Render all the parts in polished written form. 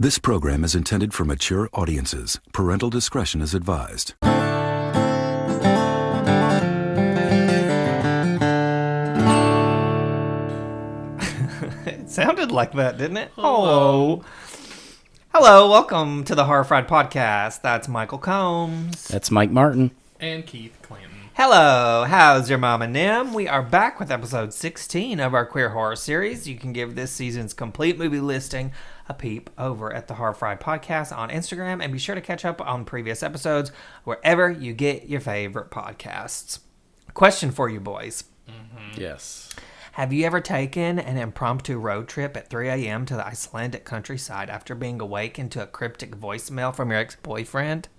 This program is intended for mature audiences. Parental discretion is advised. It sounded like that, didn't it? Hello. Hello, welcome to the Horror Fried Podcast. That's Michael Combs. That's Mike Martin. And Keith Clanton. Hello, how's your mama Nim? We are back with episode 16 of our queer horror series. You can give this season's complete movie listing a peep over at the Horror Fried Podcast on Instagram, and be sure to catch up on previous episodes wherever you get your favorite podcasts. Question for you boys. Mm-hmm. Yes. Have you ever taken an impromptu road trip at 3 a.m. to the Icelandic countryside after being awakened to a cryptic voicemail from your ex-boyfriend?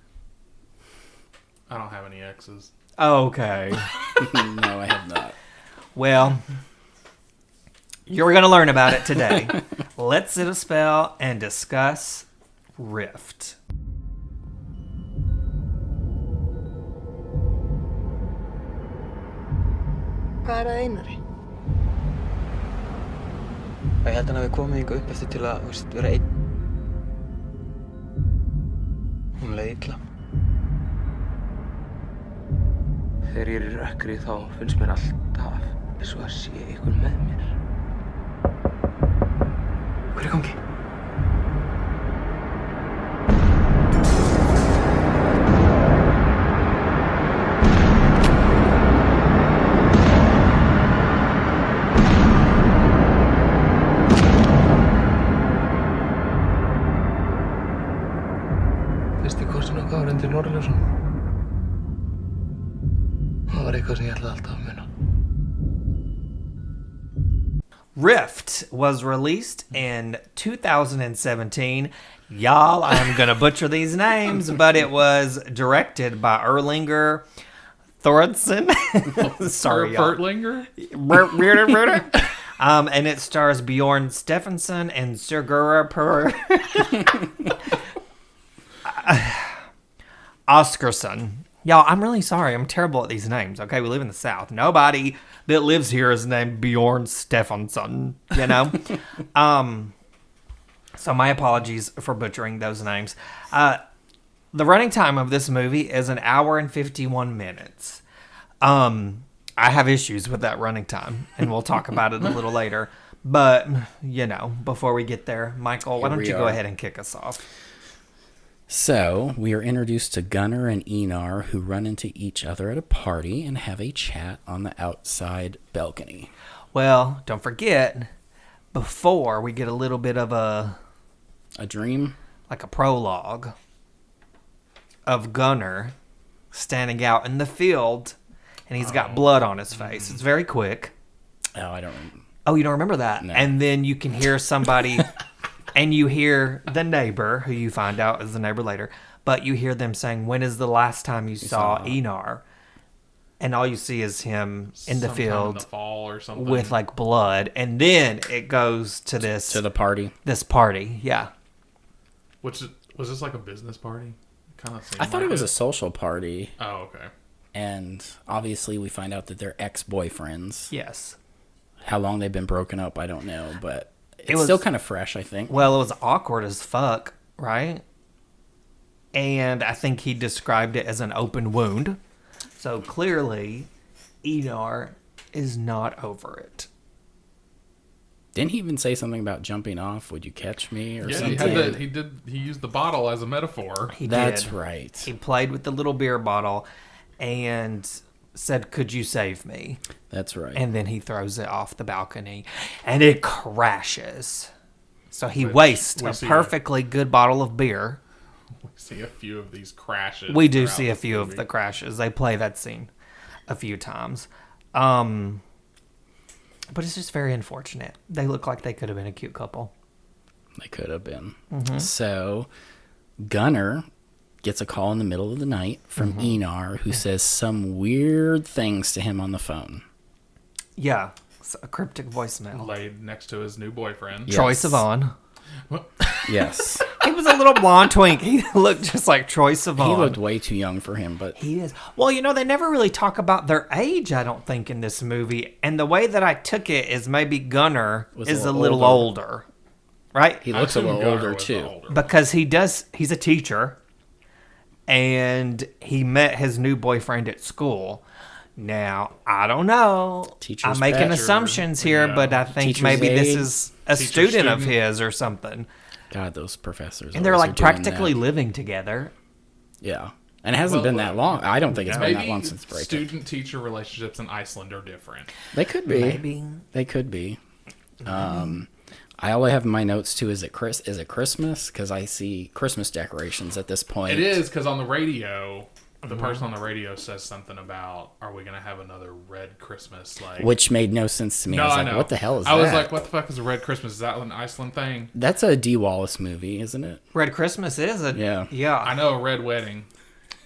I don't have any exes. Okay. No, I have not. Well, you're going to learn about it today. Let's sit a spell and discuss Rift. Hvað er Einari? Ég held hann hafi komið hingað upp eftir til að vera einn. Hún leið illa. Þegar ég er í rökkri þá finnst mér alltaf eins og að sé einhver með mér. Hvað er í gangi? Fyrsti kostin okkar var undir norðurljósum. Það var eitthvað sem ég ætlaði alltaf að muna. Rift was released in 2017. Y'all, I'm going to butcher these names, but it was directed by Erlinger Thordsson. Sorry, y'all. Fertlinger? And it stars Bjorn Stephenson and Sigurður Óskarsson. Y'all, I'm really sorry. I'm terrible at these names. Okay, we live in the South. Nobody that lives here is named Bjorn Stephenson, you know? So my apologies for butchering those names. The running time of this movie is 1 hour and 51 minutes. I have issues with that running time, and we'll talk about it a little later. But, you know, before we get there, Michael, why don't you go ahead and kick us off? So, we are introduced to Gunnar and Einar, who run into each other at a party and have a chat on the outside balcony. Well, don't forget, before we get a little bit of a dream? Like a prologue of Gunnar standing out in the field, and he's got blood on his face. It's very quick. Oh, I don't remember. Oh, you don't remember that? No. And then you can hear somebody... And you hear the neighbor, who you find out is the neighbor later, but you hear them saying, when is the last time you saw Einar? And all you see is him in the field in the fall or something. with like blood. And then it goes to this... To the party. This party, yeah. Was this like a business party? Kind of. I thought it was a social party. Oh, okay. And obviously we find out that they're ex-boyfriends. Yes. How long they've been broken up, I don't know, but... It's was still kind of fresh, I think. Well, it was awkward as fuck, right? And I think he described it as an open wound. So clearly, Einar is not over it. Didn't he even say something about jumping off? Would you catch me or Yeah, something? he used the bottle as a metaphor. That's did. right. He played with the little beer bottle and said, "Could you save me?" That's right. And then he throws it off the balcony, and it crashes. So he wastes a perfectly good bottle of beer. We see a few of these crashes. We do see a few of the crashes. They play that scene a few times. But it's just very unfortunate. They look like they could have been a cute couple. They could have been. Mm-hmm. So Gunnar gets a call in the middle of the night from Einar, who says some weird things to him on the phone. Yeah, it's a cryptic voicemail. Laid next to his new boyfriend. Yeah. Troy Yes. Sivan. Yes. He was a little blonde twink. He looked just like Troy Sivan. He looked way too young for him, but... He is. Well, you know, they never really talk about their age, I don't think, in this movie. And the way that I took it is maybe Gunnar is a little older. right? He looks a little older, too. Because he's a teacher, and he met his new boyfriend at school. Now, I don't know. Teacher's I'm making pet. assumptions here, Yeah. but I think Teacher's maybe this aide. is a Teacher student of student. his or something. God, those professors. And they're always like are doing practically that. living together. Yeah. And it hasn't been that long. I don't think it's been that long since breakup. Student-teacher relationships in Iceland are different. They could be. Maybe. They could be. I only have in my notes too. Is it Christmas? Because I see Christmas decorations at this point. It is, because on the radio, the person on the radio says something about, are we going to have another Red Christmas? Like, Which made no sense to me. no, I was I like, know. what the hell is that? I was like, what the fuck is a Red Christmas? Is that an Iceland thing? That's a D. Wallace movie, isn't it? Red Christmas is a Yeah. yeah. I know a Red Wedding.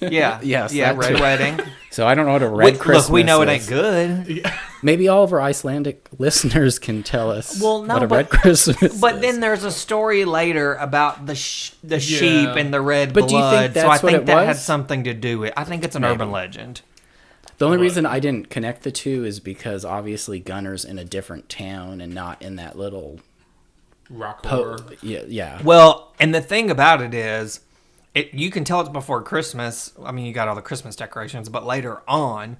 Yeah. Yes, Yeah, that Red too. Wedding. So I don't know what a Red Christmas Look, we know it is. ain't good. Maybe all of our Icelandic listeners can tell us Well, no, what a but- Red Christmas But is. then there's a story later about the sheep and the red But do you blood. think So I that's what think it that had was? something to do with it. I think it's an urban legend. The only reason I didn't connect the two is because obviously Gunner's in a different town and not in that little... Rock horror. Yeah. Well, and the thing about it is, you can tell it's before Christmas. I mean, you got all the Christmas decorations, but later on,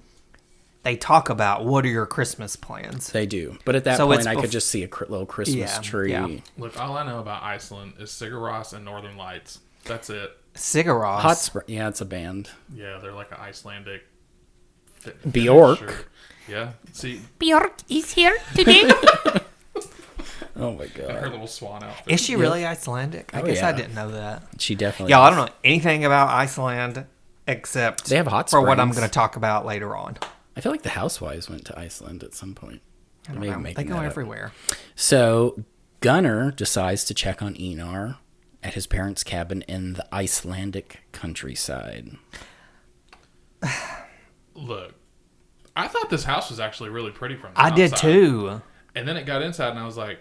they talk about what are your Christmas plans. They do. But at that So point, it's I could just see a little Christmas Yeah, tree. yeah. Look, all I know about Iceland is Sigur Rós and Northern Lights. That's it. Sigur Rós. Hot Spring. Yeah, it's a band. Yeah, they're like an Icelandic... Bjork. Sure. Yeah. See, Bjork is here today. Oh my her god. little swan outfit. Is she really Icelandic? I Oh, guess I yeah. didn't know that. She definitely Yeah, is. I don't know anything about Iceland except They have hot for what I'm springs. going to talk about later on. I feel like the Housewives went to Iceland at some point. I don't Maybe know. making They go that up. everywhere. So Gunner decides to check on Einar at his parents' cabin in the Icelandic countryside. Look, I thought this house was actually really pretty from the I did outside. too. And then it got inside, and I was like,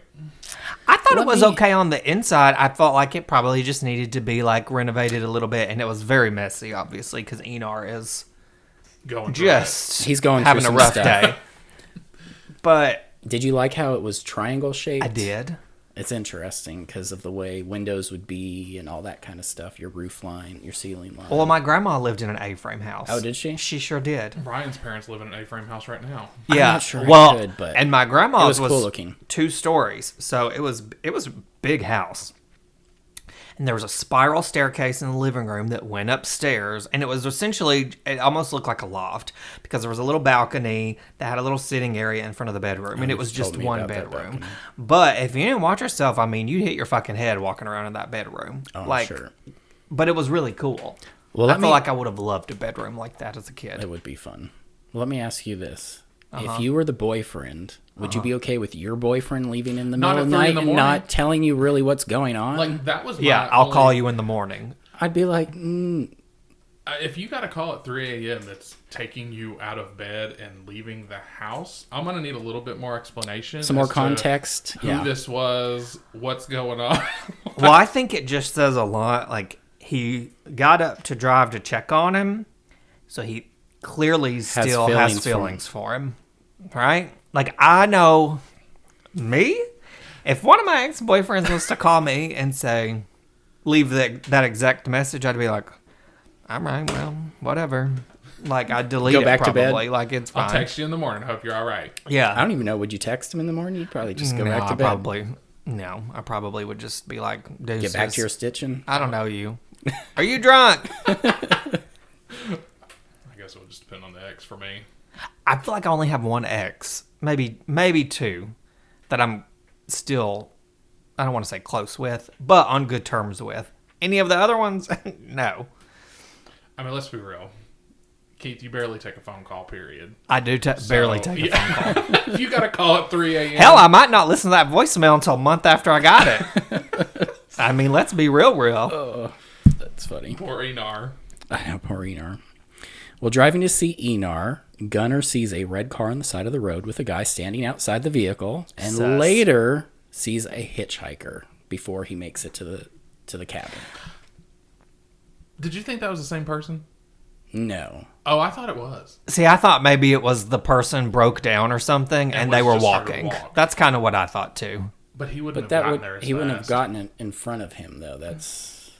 I thought Let it was me- okay on the inside. I felt like it probably just needed to be like renovated a little bit, and it was very messy, obviously, because Einar is going through it. just He's going having through a some rough stuff. day. But Did you like how it was triangle shaped? I did. It's interesting because of the way windows would be and all that kind of stuff. Your roof line, your ceiling line. Well, my grandma lived in an A-frame house. Oh, did she? She sure did. Brian's parents live in an A-frame house right now. I'm Yeah. not sure I well, could, but and my grandma's it was cool looking. 2 stories, so it was a big house. And there was a spiral staircase in the living room that went upstairs, and it was essentially, it almost looked like a loft because there was a little balcony that had a little sitting area in front of the bedroom, and it was you've told just me one about that bedroom. balcony. But if you didn't watch yourself, I mean, you'd hit your fucking head walking around in that bedroom. Oh, like, sure. But it was really cool. Well, I let feel me- like I would have loved a bedroom like that as a kid. It would be fun. Well, let me ask you this. Uh-huh. If you were the boyfriend, would you be okay with your boyfriend leaving in the Not middle at of the 3 in night the and morning. not telling you really what's going on? Like, that was Yeah, my I'll only- call you in the morning. I'd be like, If you got a call at 3 a.m. that's taking you out of bed and leaving the house, I'm going to need a little bit more explanation. some more as to context. Who Yeah. this was, what's going on. Well, I think it just says a lot. Like, he got up to drive to check on him, so he clearly still has feelings for him. Right? Like, I know me, if one of my ex-boyfriends was to call me and say, leave that exact message, I'd be like, all right, well, whatever. Like, I'd delete Go it back to bed. probably. Like, it's fine. I'll text you in the morning. Hope you're all right. Yeah. I don't even know. Would you text him in the morning? You'd probably just go No, back to I bed. I probably would just be like, Get back to your stitching. I don't know you. Are you drunk? I guess it would just depend on the ex for me. I feel like I only have one ex, maybe 2, that I'm still, I don't want to say close with, but on good terms with. Any of the other ones? No. I mean, let's be real. Keith, you barely take a phone call, period. I do barely take a phone call. If you got a call at 3 a.m. Hell, I might not listen to that voicemail until a month after I got it. I mean, let's be real. That's funny. Poor Einar. I know, poor Einar. Well, driving to see Einar, Gunnar sees a red car on the side of the road with a guy standing outside the vehicle, and Sus. later sees a hitchhiker before he makes it to the cabin. Did you think that was the same person? No. Oh, I thought it was. See, I thought maybe it was the person broke down or something and they was were just started to walking. walk. That's kind of what I thought too. But he wouldn't But have that gotten would there as he wouldn't have fast. gotten it in front of him though. That's.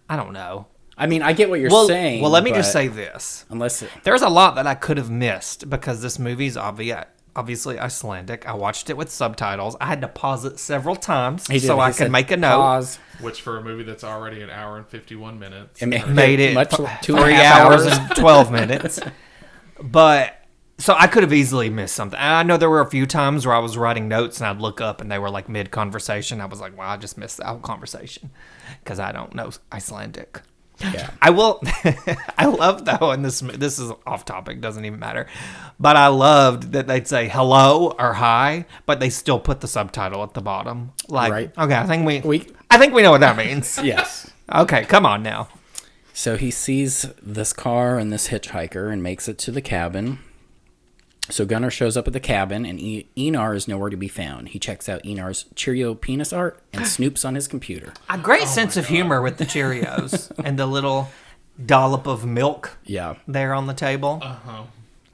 I don't know. I mean, I get what you're saying. Well, let me just but say this. unless There's a lot that I could have missed because this movie's obviously Icelandic. I watched it with subtitles. I had to pause it several times he did, so he I said, could make a note. Pause. Which for a movie that's already an hour and 51 minutes. Made it much 3 2.5 hours and 12 minutes. But so I could have easily missed something. And I know there were a few times where I was writing notes and I'd look up and they were like mid conversation. I was like, "Wow, I just missed the whole conversation because I don't know Icelandic." Yeah. I will. I love though, and this is off topic, doesn't even matter. But I loved that they'd say hello or hi, but they still put the subtitle at the bottom. Like, Right. okay, I think we know what that means. Yes. Okay, come on now. So he sees this car and this hitchhiker and makes it to the cabin. So Gunnar shows up at the cabin, and Einar is nowhere to be found. He checks out Einar's Cheerio penis art and snoops on his computer. A great sense of humor with the Cheerios and the little dollop of milk Yeah, there on the table. Uh-huh.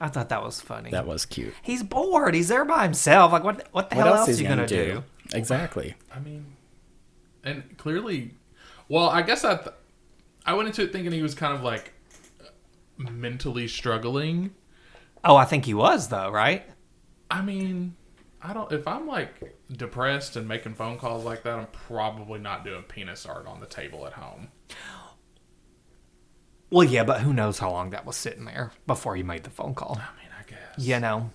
I thought that was funny. that was cute. He's bored. He's there by himself. Like, what the What hell else else are is you he going to gonna do? Exactly. I mean, and clearly, well, I guess I went into it thinking he was kind of like mentally struggling. Oh, I think he was, though, right? I mean, if I'm like depressed and making phone calls like that, I'm probably not doing penis art on the table at home. Well, yeah, but who knows how long that was sitting there before you made the phone call. I mean, I guess. You know.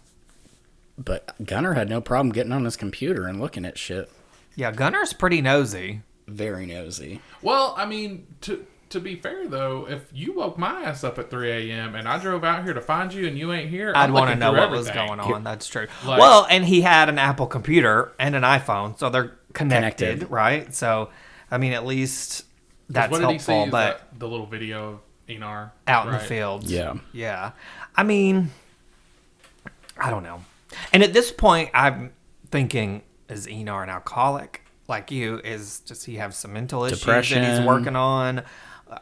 But Gunnar had no problem getting on his computer and looking at shit. Yeah, Gunnar's pretty nosy. Very nosy. Well, I mean, to be fair though, if you woke my ass up at 3 a.m. and I drove out here to find you and you ain't here, I'd want to looking know through what was everything. going on. That's true. Like- Well, and he had an Apple computer and an iPhone, so they're connected. Right? So, I mean, at least that's What did he see? helpful. Is But that the little video of Einar out in the right? fields. Yeah. Yeah. I mean, I don't know. And at this point, I'm thinking, is Einar an alcoholic like you? Does he have some mental issues that he's Depression. working on?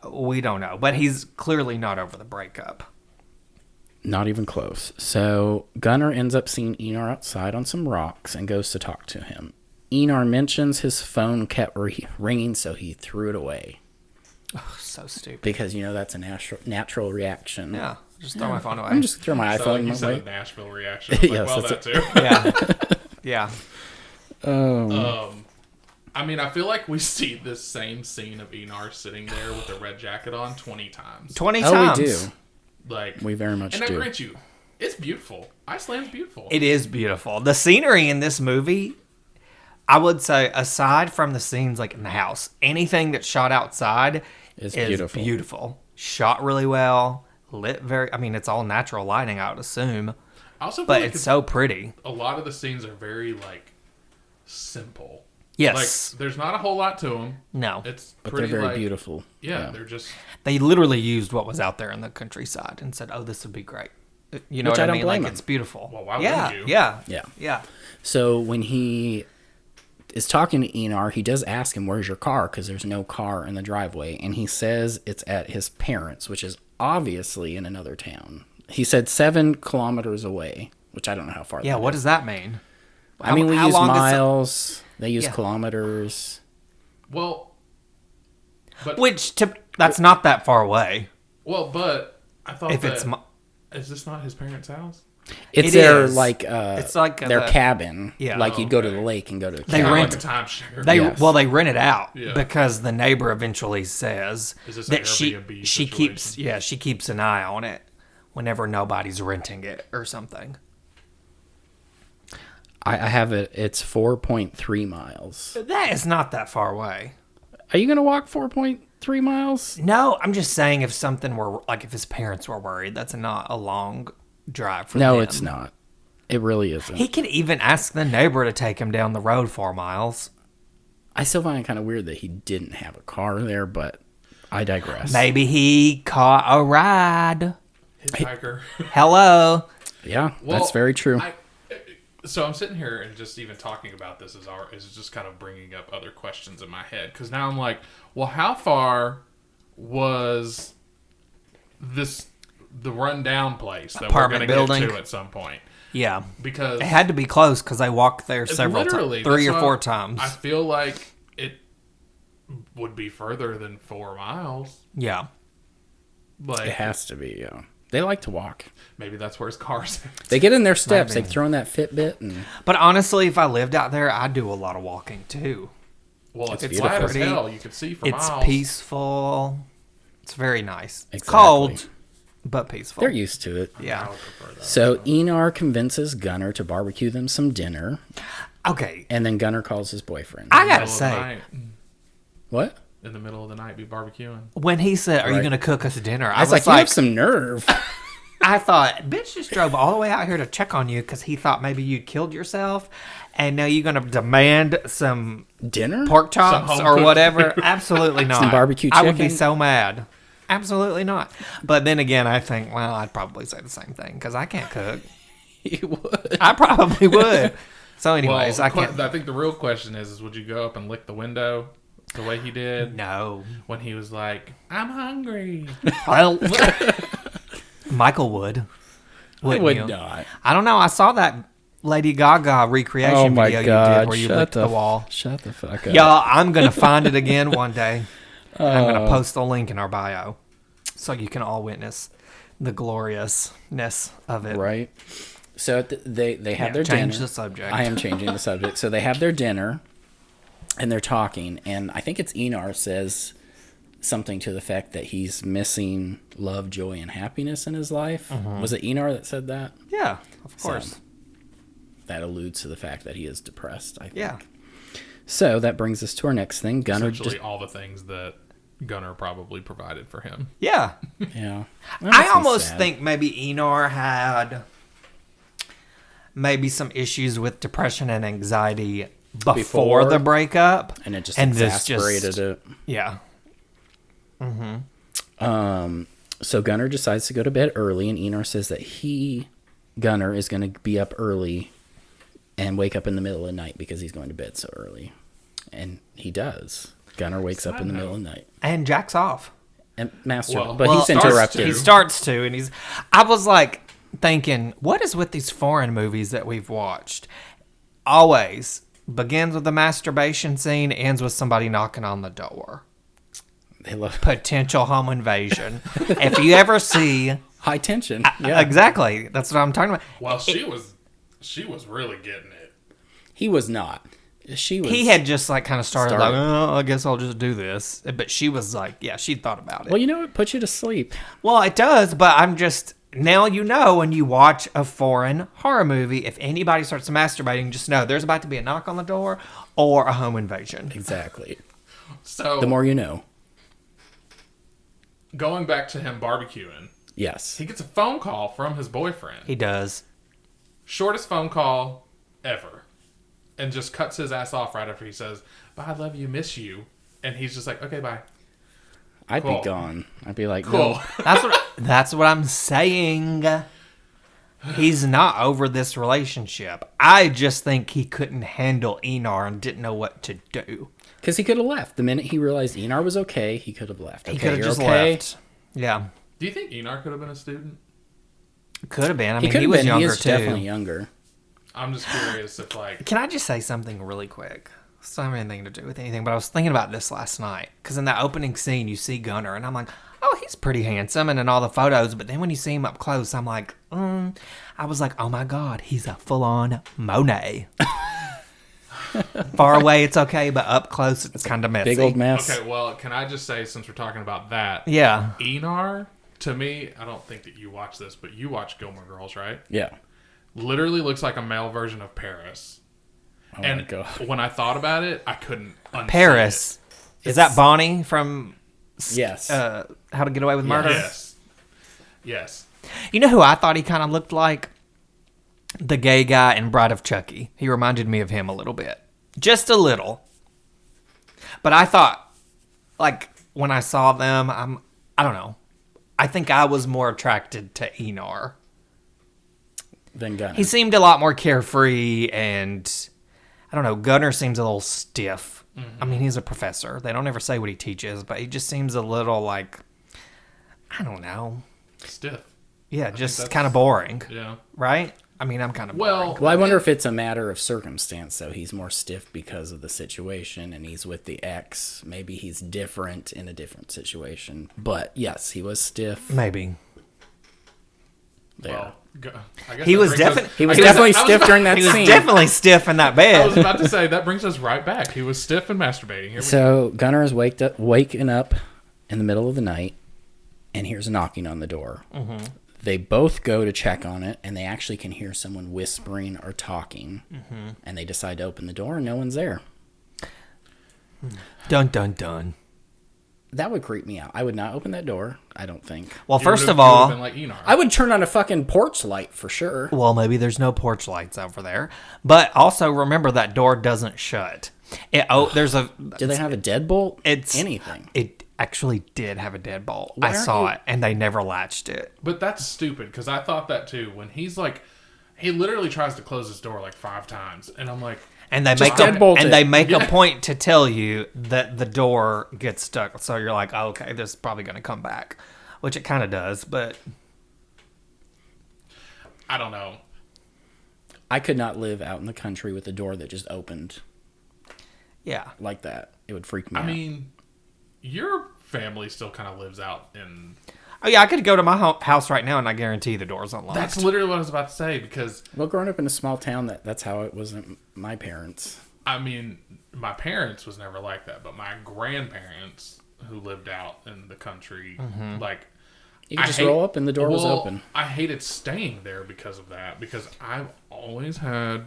We don't know. But he's clearly not over the breakup. Not even close. So Gunnar ends up seeing Einar outside on some rocks and goes to talk to him. Einar mentions his phone kept ringing, so he threw it away. Oh, so stupid. Because, that's a natural reaction. Yeah. Just throw my phone away. I'm just throw my So like iPhone you said, a away. Nashville reaction. I was Yes, like, well, that's that too. Yeah. Yeah. I mean, I feel like we see this same scene of Einar sitting there with the red jacket on 20 times. 20 Oh, times. we do. Like We very much and do. I grant you, it's beautiful. Iceland's beautiful. It is beautiful. The scenery in this movie, I would say, aside from the scenes like in the house, anything that's shot outside Is is beautiful. beautiful. Shot really well. Lit it's all natural lighting, I would assume. I also feel But like it's so pretty. a lot of the scenes are very like simple. Yes. Like there's not a whole lot to them. No. It's But pretty they're very like, beautiful. Yeah, they're just They literally used what was out there in the countryside and said, "Oh, this would be great." You know Which what I I don't mean? blame Like, him. it's beautiful. Well, why yeah, wouldn't you? Yeah. Yeah. Yeah. So when he is talking to Einar, he does ask him, "Where's your car?" Because there's no car in the driveway. And he says it's at his parents', which is obviously in another town. He said 7 kilometers away, which I don't know how far Yeah, that what is. does that mean? I mean, we How use long is it- miles. They use Yeah. kilometers. well, but That's not that far away. but I thought If that it's is this not his parents' house? It's It their is. it's like the- their cabin. Yeah. Like you'd go to the Okay. lake and go to the They cabin. rent- like a timeshare. Yes. They rent it out Yeah. because the neighbor eventually says Is this an that Airbnb she keeps situation? she keeps an eye on it whenever nobody's renting it or something. I have it. It's 4.3 miles. That is not that far away. Are you gonna walk 4.3 miles? No, I'm just saying if something were like if his parents were worried, that's not a long drive for No, them. it's not. It really isn't. He could even ask the neighbor to take him down the road 4 miles. I still find it kind of weird that he didn't have a car there, but I digress. Maybe he caught a ride. Hitchhiker. Hello. Yeah, Well, that's very true. So I'm sitting here and just even talking about this is just kind of bringing up other questions in my head because now I'm like, well, how far was the rundown place that Apartment we're going to building? get to at some point? Yeah. Because It had to be close because I walked there it's several times. literally 3 or that's 4 why times. I feel like it would be further than 4 miles. Yeah. Like It has to be, yeah. They like to walk. maybe that's where his car's at. They get in their steps. Maybe. They throw in that Fitbit, and But honestly, if I lived out there, I'd do a lot of walking too. Well, it's It's flat as beautiful. hell. You could see for It's miles. peaceful. It's very nice. It's Exactly. cold, but peaceful. they're used to it. I Yeah. would prefer that. So Enar convinces Gunnar to barbecue them some dinner, Okay. and then Gunnar calls his boyfriend. I In the gotta middle of the say, night- What? in the middle of the night, be barbecuing. when he said, "Are you Right. going to cook us dinner?" I was like, you have some nerve. I thought, bitch just drove all the way out here to check on you because he thought maybe you'd killed yourself, and now you're going to demand some Dinner? pork chops Some or home-cooked whatever. Absolutely not. Some barbecue I would be chicken? so mad. Absolutely not. But then again, I think, well, I'd probably say the same thing because I can't cook. You would. I probably would. So, anyways, Well, I can't. I think the real question is would you go up and lick the window the way he did No. when he was like, "I'm hungry"? Well, Michael would. I Wouldn't would you? not. I don't know. I saw that Lady Gaga recreation Oh my video you god! did where you Shut licked the wall. Shut the fuck up. Y'all, I'm going to find it again one day. I'm going to post the link in our bio so you can all witness the gloriousness of it. Right. So they have Yeah, their change dinner. the subject. I am changing the subject. So they have their dinner, and they're talking, and I think it's Enar says something to the fact that he's missing love, joy, and happiness in his life. Was it Enar that said that? Yeah, of course. That alludes to the fact that he is depressed, I think. Yeah. So that brings us to our next thing. Gunnar Essentially, all the things that Gunnar probably provided for him. Yeah. yeah. I almost think maybe Enar had maybe some issues with depression and anxiety before the breakup. and it just and this exasperated it. Yeah. So Gunnar decides to go to bed early, and Enar says that Gunnar, is going to be up early and wake up in the middle of the night because he's going to bed so early. And he does. Gunnar wakes up in the middle of the night. And jacks off. And master, Well, but Well, he's interrupted. He starts to, and I was like thinking, what is with these foreign movies that we've watched? Always begins with a masturbation scene, ends with somebody knocking on the door. They love Potential home invasion. If you ever see, high tension. Yeah. exactly, that's what I'm talking about. Well, she was really getting it. He was not. She was. He had just like kind of started like, Started. oh, I guess I'll just do this. But she was like, yeah, she thought about it. Well, you know, it puts you to sleep. Well, it does, but I'm just now you know when you watch a foreign horror movie, if anybody starts masturbating, just know there's about to be a knock on the door or a home invasion. Exactly. So The more you know. going back to him barbecuing, Yes. he gets a phone call from his boyfriend. He does. Shortest phone call ever. And just cuts his ass off right after he says, "Bye, I love you, miss you." And he's just like, "Okay, bye." I'd Cool. be gone. I'd be like, Cool. no. That's what I'm saying. He's not over this relationship. I just think he couldn't handle Enar and didn't know what to do. Because he could have left. The minute he realized Enar was okay, he could have left. He Okay, could have you're just okay? left. Yeah, Do you think Enar could have been a student? could have been. I He mean, could he have was been. younger He is too. definitely younger. I'm just curious if, like, Can I just say something really quick? It's not have anything to do with anything, but I was thinking about this last night. Because in that opening scene, you see Gunnar, and I'm like, oh, he's pretty handsome and in all the photos. But then when you see him up close, I'm like, I was like, oh my God, he's a full-on Monet. Far away, it's okay, but up close, it's kind of messy. Big old mess. okay, well, can I just say, since we're talking about that, Yeah. Enar, to me, I don't think that you watch this, but you watch Gilmore Girls, right? Yeah. Literally looks like a male version of Paris. Oh And my God. when I thought about it, I couldn't unsee Paris. Is that Bonnie from Yes. How to Get Away with it. Murder? Yes. Yes. You know who I thought he kind of looked like? The gay guy in Bride of Chucky. He reminded me of him a little bit. Just a little. But I thought, like, when I saw them, I don't know. I think I was more attracted to Enar. Then Gunnar. He seemed a lot more carefree, and I don't know, Gunnar seems a little stiff. I mean, he's a professor. They don't ever say what he teaches, but he just seems a little like, I don't know. Stiff. Yeah, think just that's- kind of boring, Yeah. right? I mean, I'm kind of Well, Well, I wonder if it's a matter of circumstance, though. He's more stiff because of the situation, and he's with the ex. Maybe he's different in a different situation. But, yes, he was stiff. maybe. There. well, I guess He that was brings definitely us- he was I guess- definitely I was stiff about- during that He was scene. definitely stiff in that I was bed. about to say that brings us right back. He was stiff and masturbating. Here we go. So Gunnar is waking up in the middle of the night and hears knocking on the door. Mm-hmm. They both go to check on it, and they actually can hear someone whispering or talking. Mm-hmm. And they decide to open the door, and no one's there. Dun, dun, dun. That would creep me out. I would not open that door, I don't think. Well, You first would've- of you would've all, been like Enar. I would turn on a fucking porch light for sure. well, maybe there's no porch lights over there. But also remember that door doesn't shut. There's a. Do they have a deadbolt? It's anything. It actually did have a deadbolt. Why I aren't saw you- it, and they never latched it. But that's stupid because I thought that too. When he's like, he literally tries to close his door like 5 times, and I'm like, And they Just make deadbolt it. they make a point to tell you that the door gets stuck. So you're like, oh, okay, this is probably going to come back, which it kind of does. But I don't know. I could not live out in the country with a door that just opened yeah, like that. It would freak me I out. mean, your family still kind of lives out in. oh yeah, I could go to my house right now, and I guarantee the door's unlocked. That's literally what I was about to say because Well, growing up in a small town, that's how it wasn't my parents. I mean, my parents was never like that, but my grandparents who lived out in the country, like You could just roll up and the door was open. I hated staying there because of that because I've always had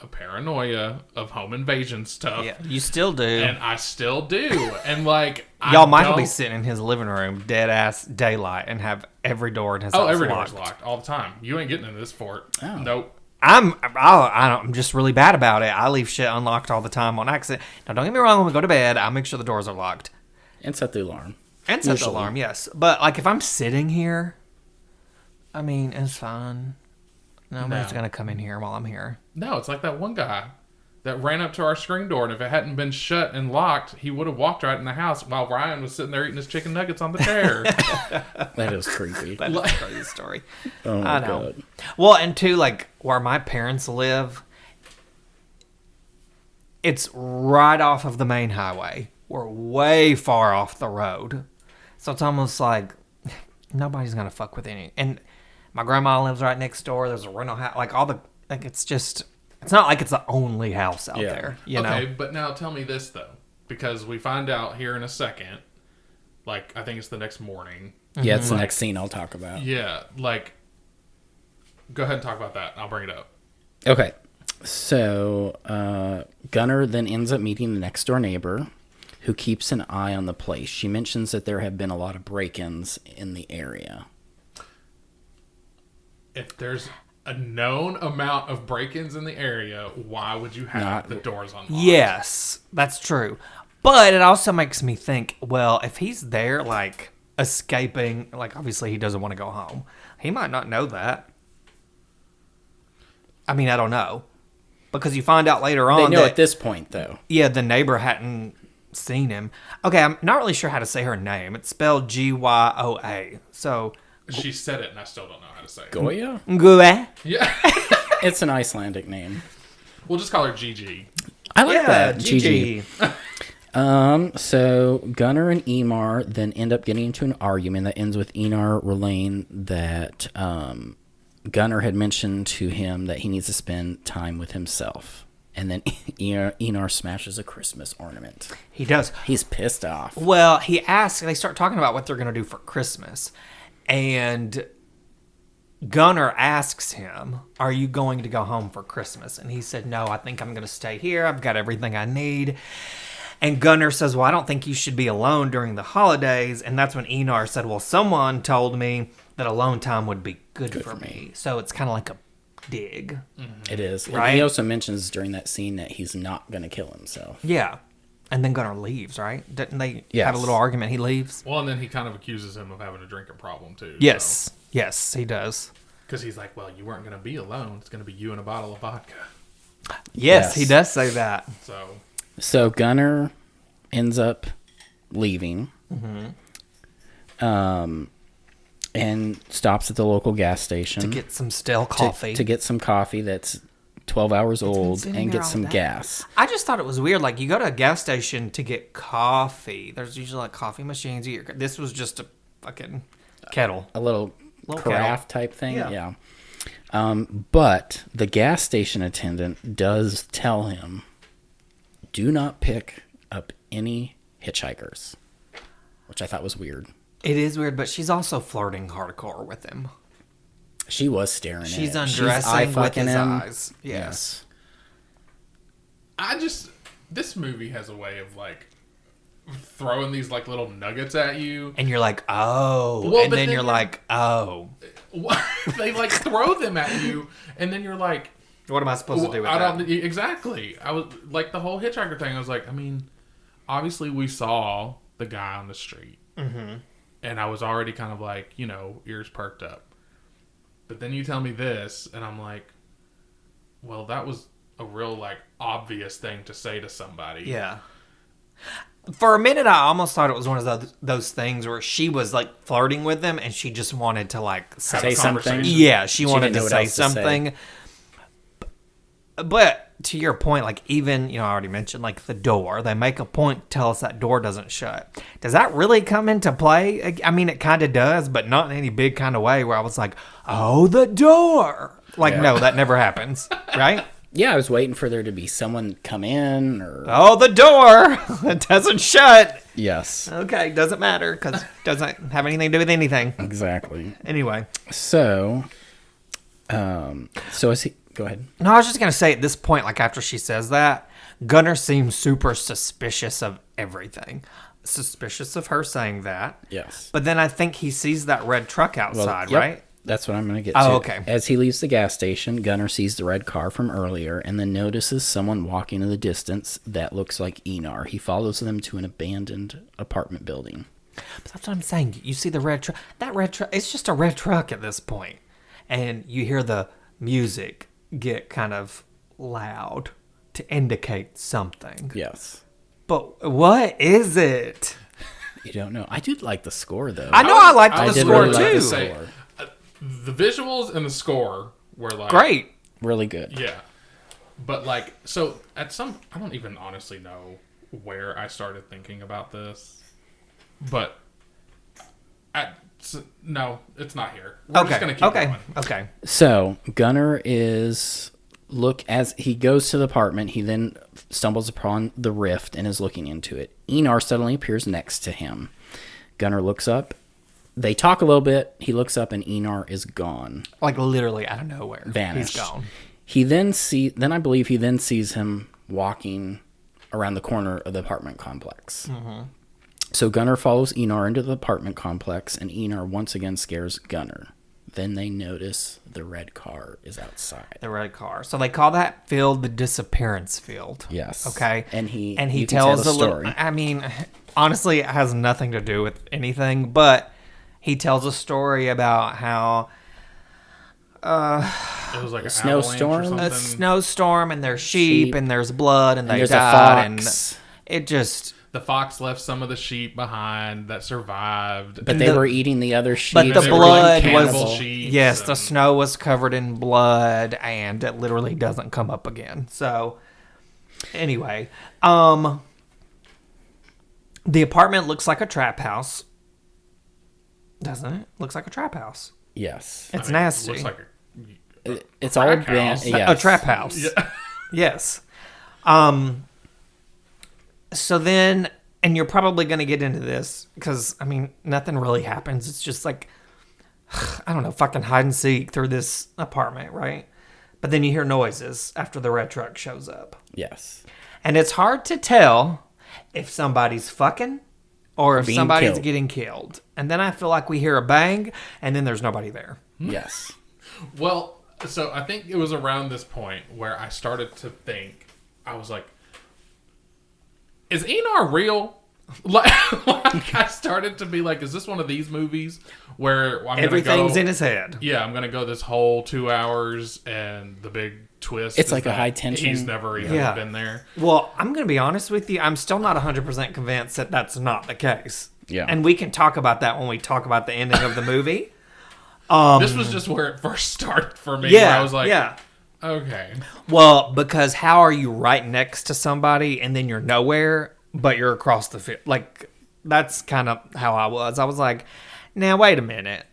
a paranoia of home invasion stuff. yeah, you still do. And I still do. And like Y'all might be don't- sitting in his living room, dead ass daylight, and have every door in his Oh, house every locked. door's locked all the time. You ain't getting into this fort. Oh. Nope. I'm just really bad about it. I leave shit unlocked all the time on accident. Now, don't get me wrong. When we go to bed, I'll make sure the doors are locked And set the alarm. and set the Usually. alarm. Yes, but like if I'm sitting here, I mean it's fine. Nobody's No. gonna come in here while I'm here. No, it's like that one guy that ran up to our screen door, and if it hadn't been shut and locked, he would have walked right in the house while Ryan was sitting there eating his chicken nuggets on the chair. That is creepy. That is a crazy story. Oh my I know. god. Well, and two, like where my parents live, it's right off of the main highway. We're way far off the road. So it's almost like nobody's going to fuck with any. And my grandma lives right next door. There's a rental house. Like all the, like it's just, it's not like it's the only house out Yeah. there, you Okay, know? but now tell me this, though. Because we find out here in a second, like, I think it's the next morning. Yeah, it's the next scene I'll talk about. Yeah, like, go ahead and talk about that. I'll bring it up. Okay. So, Gunnar then ends up meeting the next door neighbor who keeps an eye on the place. She mentions that there have been a lot of break-ins in the area. If there's a known amount of break-ins in the area, why would you have Not- the doors unlocked? Yes, that's true. But it also makes me think, well, if he's there, like, escaping, like, obviously he doesn't want to go home. He might not know that. I mean, I don't know. Because you find out later on They know that, at this point, though. yeah, the neighbor hadn't seen him. Okay, I'm not really sure how to say her name. It's spelled Gyoa. So, She said it, and I still don't know how to say it. Goya? Gue. Yeah. It's an Icelandic name. We'll just call her Gigi. I like Yeah, that. Gigi. So Gunnar and Emar then end up getting into an argument that ends with Enar relaying that Gunnar had mentioned to him that he needs to spend time with himself. And then Enar smashes a Christmas ornament. He does. He's pissed off. Well, he asks, they start talking about what they're going to do for Christmas. And Gunnar asks him, are you going to go home for Christmas? And he said, no, I think I'm going to stay here. I've got everything I need. And Gunnar says, well, I don't think you should be alone during the holidays. And that's when Enar said, well, someone told me that alone time would be good for me. So it's kind of like a dig. It is. And Right? he also mentions during that scene that he's not going to kill himself. Yeah. And then Gunnar leaves, right? Didn't they Yes. have a little argument? He leaves? Well, and then he kind of accuses him of having a drinking problem, too. Yes. Yes, he does. Because he's like, well, you weren't going to be alone. It's going to be you and a bottle of vodka. Yes, Yes. he does say that. So, Gunnar ends up leaving. and stops at the local gas station to get some stale coffee. To get some coffee that's 12 hours old sitting and there get all some day. gas. I just thought it was weird. Like, you go to a gas station to get coffee. There's usually like coffee machines. This was just a fucking kettle. A little carafe kettle. type thing. Yeah. Yeah. But the gas station attendant does tell him, do not pick up any hitchhikers, which I thought was weird. It is weird, but she's also flirting hardcore with him. She was staring She's at him. undressing with eye-fucking his him. eyes. Yes. This movie has a way of like throwing these like little nuggets at you. And you're like, oh. Well, and but then then you're like, oh. They like throw them at you, and then you're like, What am I supposed to do with that? exactly. I was like the whole hitchhiker thing. I was like, I mean, obviously we saw the guy on the street, and I was already kind of like, ears perked up. But then you tell me this, and I'm like, well, that was a real like obvious thing to say to somebody. Yeah. For a minute, I almost thought it was one of those things where she was like flirting with them, and she just wanted to like Say something. Yeah, she wanted didn't to know what say else to say. something. But to your point, like even, I already mentioned like the door. They make a point to tell us that door doesn't shut. Does that really come into play? I mean, it kind of does, but not in any big kind of way where I was like, oh, the door. Like, no, that never happens, right? Yeah, I was waiting for there to be someone come in or... Oh, the door. It doesn't shut. Yes, Okay, doesn't matter because it doesn't have anything to do with anything. exactly. Anyway. So is he... Go ahead. No, I was just going to say at this point, like after she says that, Gunnar seems super suspicious of everything. Suspicious of her saying that. Yes. But then I think he sees that red truck outside, Yep, right? That's what I'm going to get Oh, to. okay. As he leaves the gas station, Gunnar sees the red car from earlier and then notices someone walking in the distance that looks like Enar. He follows them to an abandoned apartment building. But that's what I'm saying. You see the red truck. That red truck, it's just a red truck at this point. And you hear the music get kind of loud to indicate something. Yes. But what is it? You don't know. I did like the score, though. I know I liked I the did score really like too. the score. The visuals and the score were like Great. Really good. Yeah. But like, so I don't even honestly know where I started thinking about this, but no, it's not here. We're just gonna keep going. Okay. So Gunnar as he goes to the apartment, he then stumbles upon the rift and is looking into it. Enar suddenly appears next to him. Gunnar looks up. They talk a little bit. He looks up and Enar is gone. Like literally out of nowhere. Vanished. He's gone. Then I believe he then sees him walking around the corner of the apartment complex. Mm-hmm. So Gunnar follows Enar into the apartment complex, and Enar once again scares Gunnar. Then they notice the red car is outside. The red car. So they call that field the disappearance field. Yes. Okay. And he tells tell a the little. story. I mean, honestly, it has nothing to do with anything, but he tells a story about how It was like a snowstorm? a snowstorm and there's sheep and there's blood and they there's died a fox. and it just. The fox left some of the sheep behind that survived. But they were eating the other sheep. But the They were blood like was cannibal sheep yes, the and- snow was covered in blood, and it literally doesn't come up again. So, anyway, the apartment looks like a trap house, doesn't it? Looks like a trap house. Yes. It's It nasty. looks like It's all crack been... house. Yes. A trap house. Yeah. Yes. So then, and you're probably going to get into this because, I mean, nothing really happens. It's just like, I don't know, fucking hide and seek through this apartment, right? But then you hear noises after the red truck shows up. Yes. And it's hard to tell if somebody's fucking or if Being somebody's killed. getting killed. And then I feel like we hear a bang and then there's nobody there. Yes. Well, so I think it was around this point where I started to think, I was like, is Enar real? Like I started to be like, is this one of these movies where I'm Everything's gonna go, in his head. Yeah, I'm gonna go this whole 2 hours and the big twist. It's is like a that high tension- He's never even Yeah. been there. Well, I'm going to be honest with you. I'm still not 100% convinced that that's not the case. Yeah. And we can talk about that when we talk about the ending of the movie. This was just where it first started for me. Where I was like, okay. Well, because how are you right next to somebody and then you're nowhere, but you're across the field? Like, that's kind of how I was. I was like, now, wait a minute.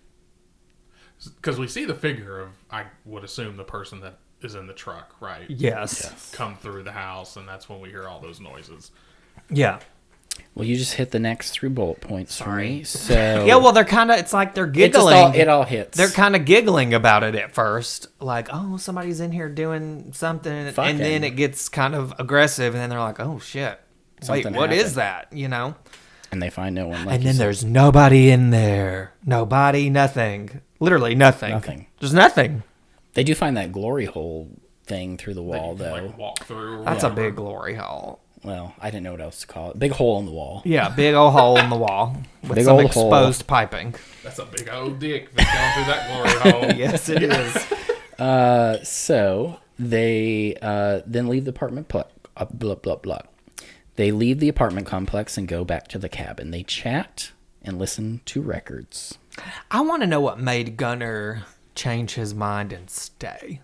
Because we see the figure of, I would assume, the person that is in the truck, right? Yes. Come through the house, and that's when we hear all those noises. Yeah. Well, you just hit the next 3 bullet points for me. So Yeah, well, they're kind of, it's like they're giggling. it all hits. They're kind of giggling about it at first. Like, oh, somebody's in here doing something. Fucking. And then it gets kind of aggressive. And then they're like, oh, shit. Wait, Something what is happened. that? You know? And they find no one. Like And you then said. there's nobody in there. Nobody, nothing. Literally nothing. Nothing. There's nothing. They do find that glory hole thing through the wall, That you can, though. like, walk through. Or That's a whatever. big glory hole. Well, I didn't know what else to call it. Big hole in the wall. Yeah, big old hole in the wall with Big some old hole. exposed piping. That's a big old dick that's going through that glory hole. Yes, it is. So they then leave the apartment. Blah blah blah. They leave the apartment complex and go back to the cabin. They chat and listen to records. I want to know what made Gunnar change his mind and stay.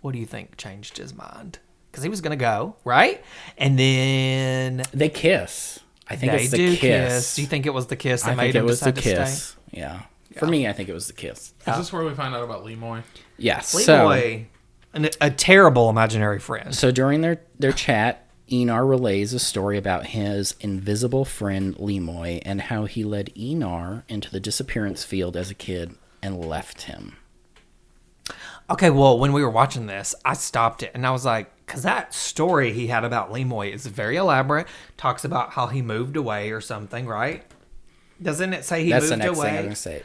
What do you think changed his mind? Because he was going to go, right? And then They kiss. I think they it's the do kiss. Do you think it was the kiss that I made think him it was the decide to stay? kiss. Yeah. For me, I think it was the kiss. Is this where we find out about Lemoy? Yes. Leroy, a terrible imaginary friend. So during their chat, Enar relays a story about his invisible friend Lemoy and how he led Enar into the disappearance field as a kid and left him. Okay, well, when we were watching this, I stopped it and I was like, because that story he had about Lemoy is very elaborate. Talks about how he moved away or something, right? Doesn't it say he That's moved the next away? thing I'm going to say.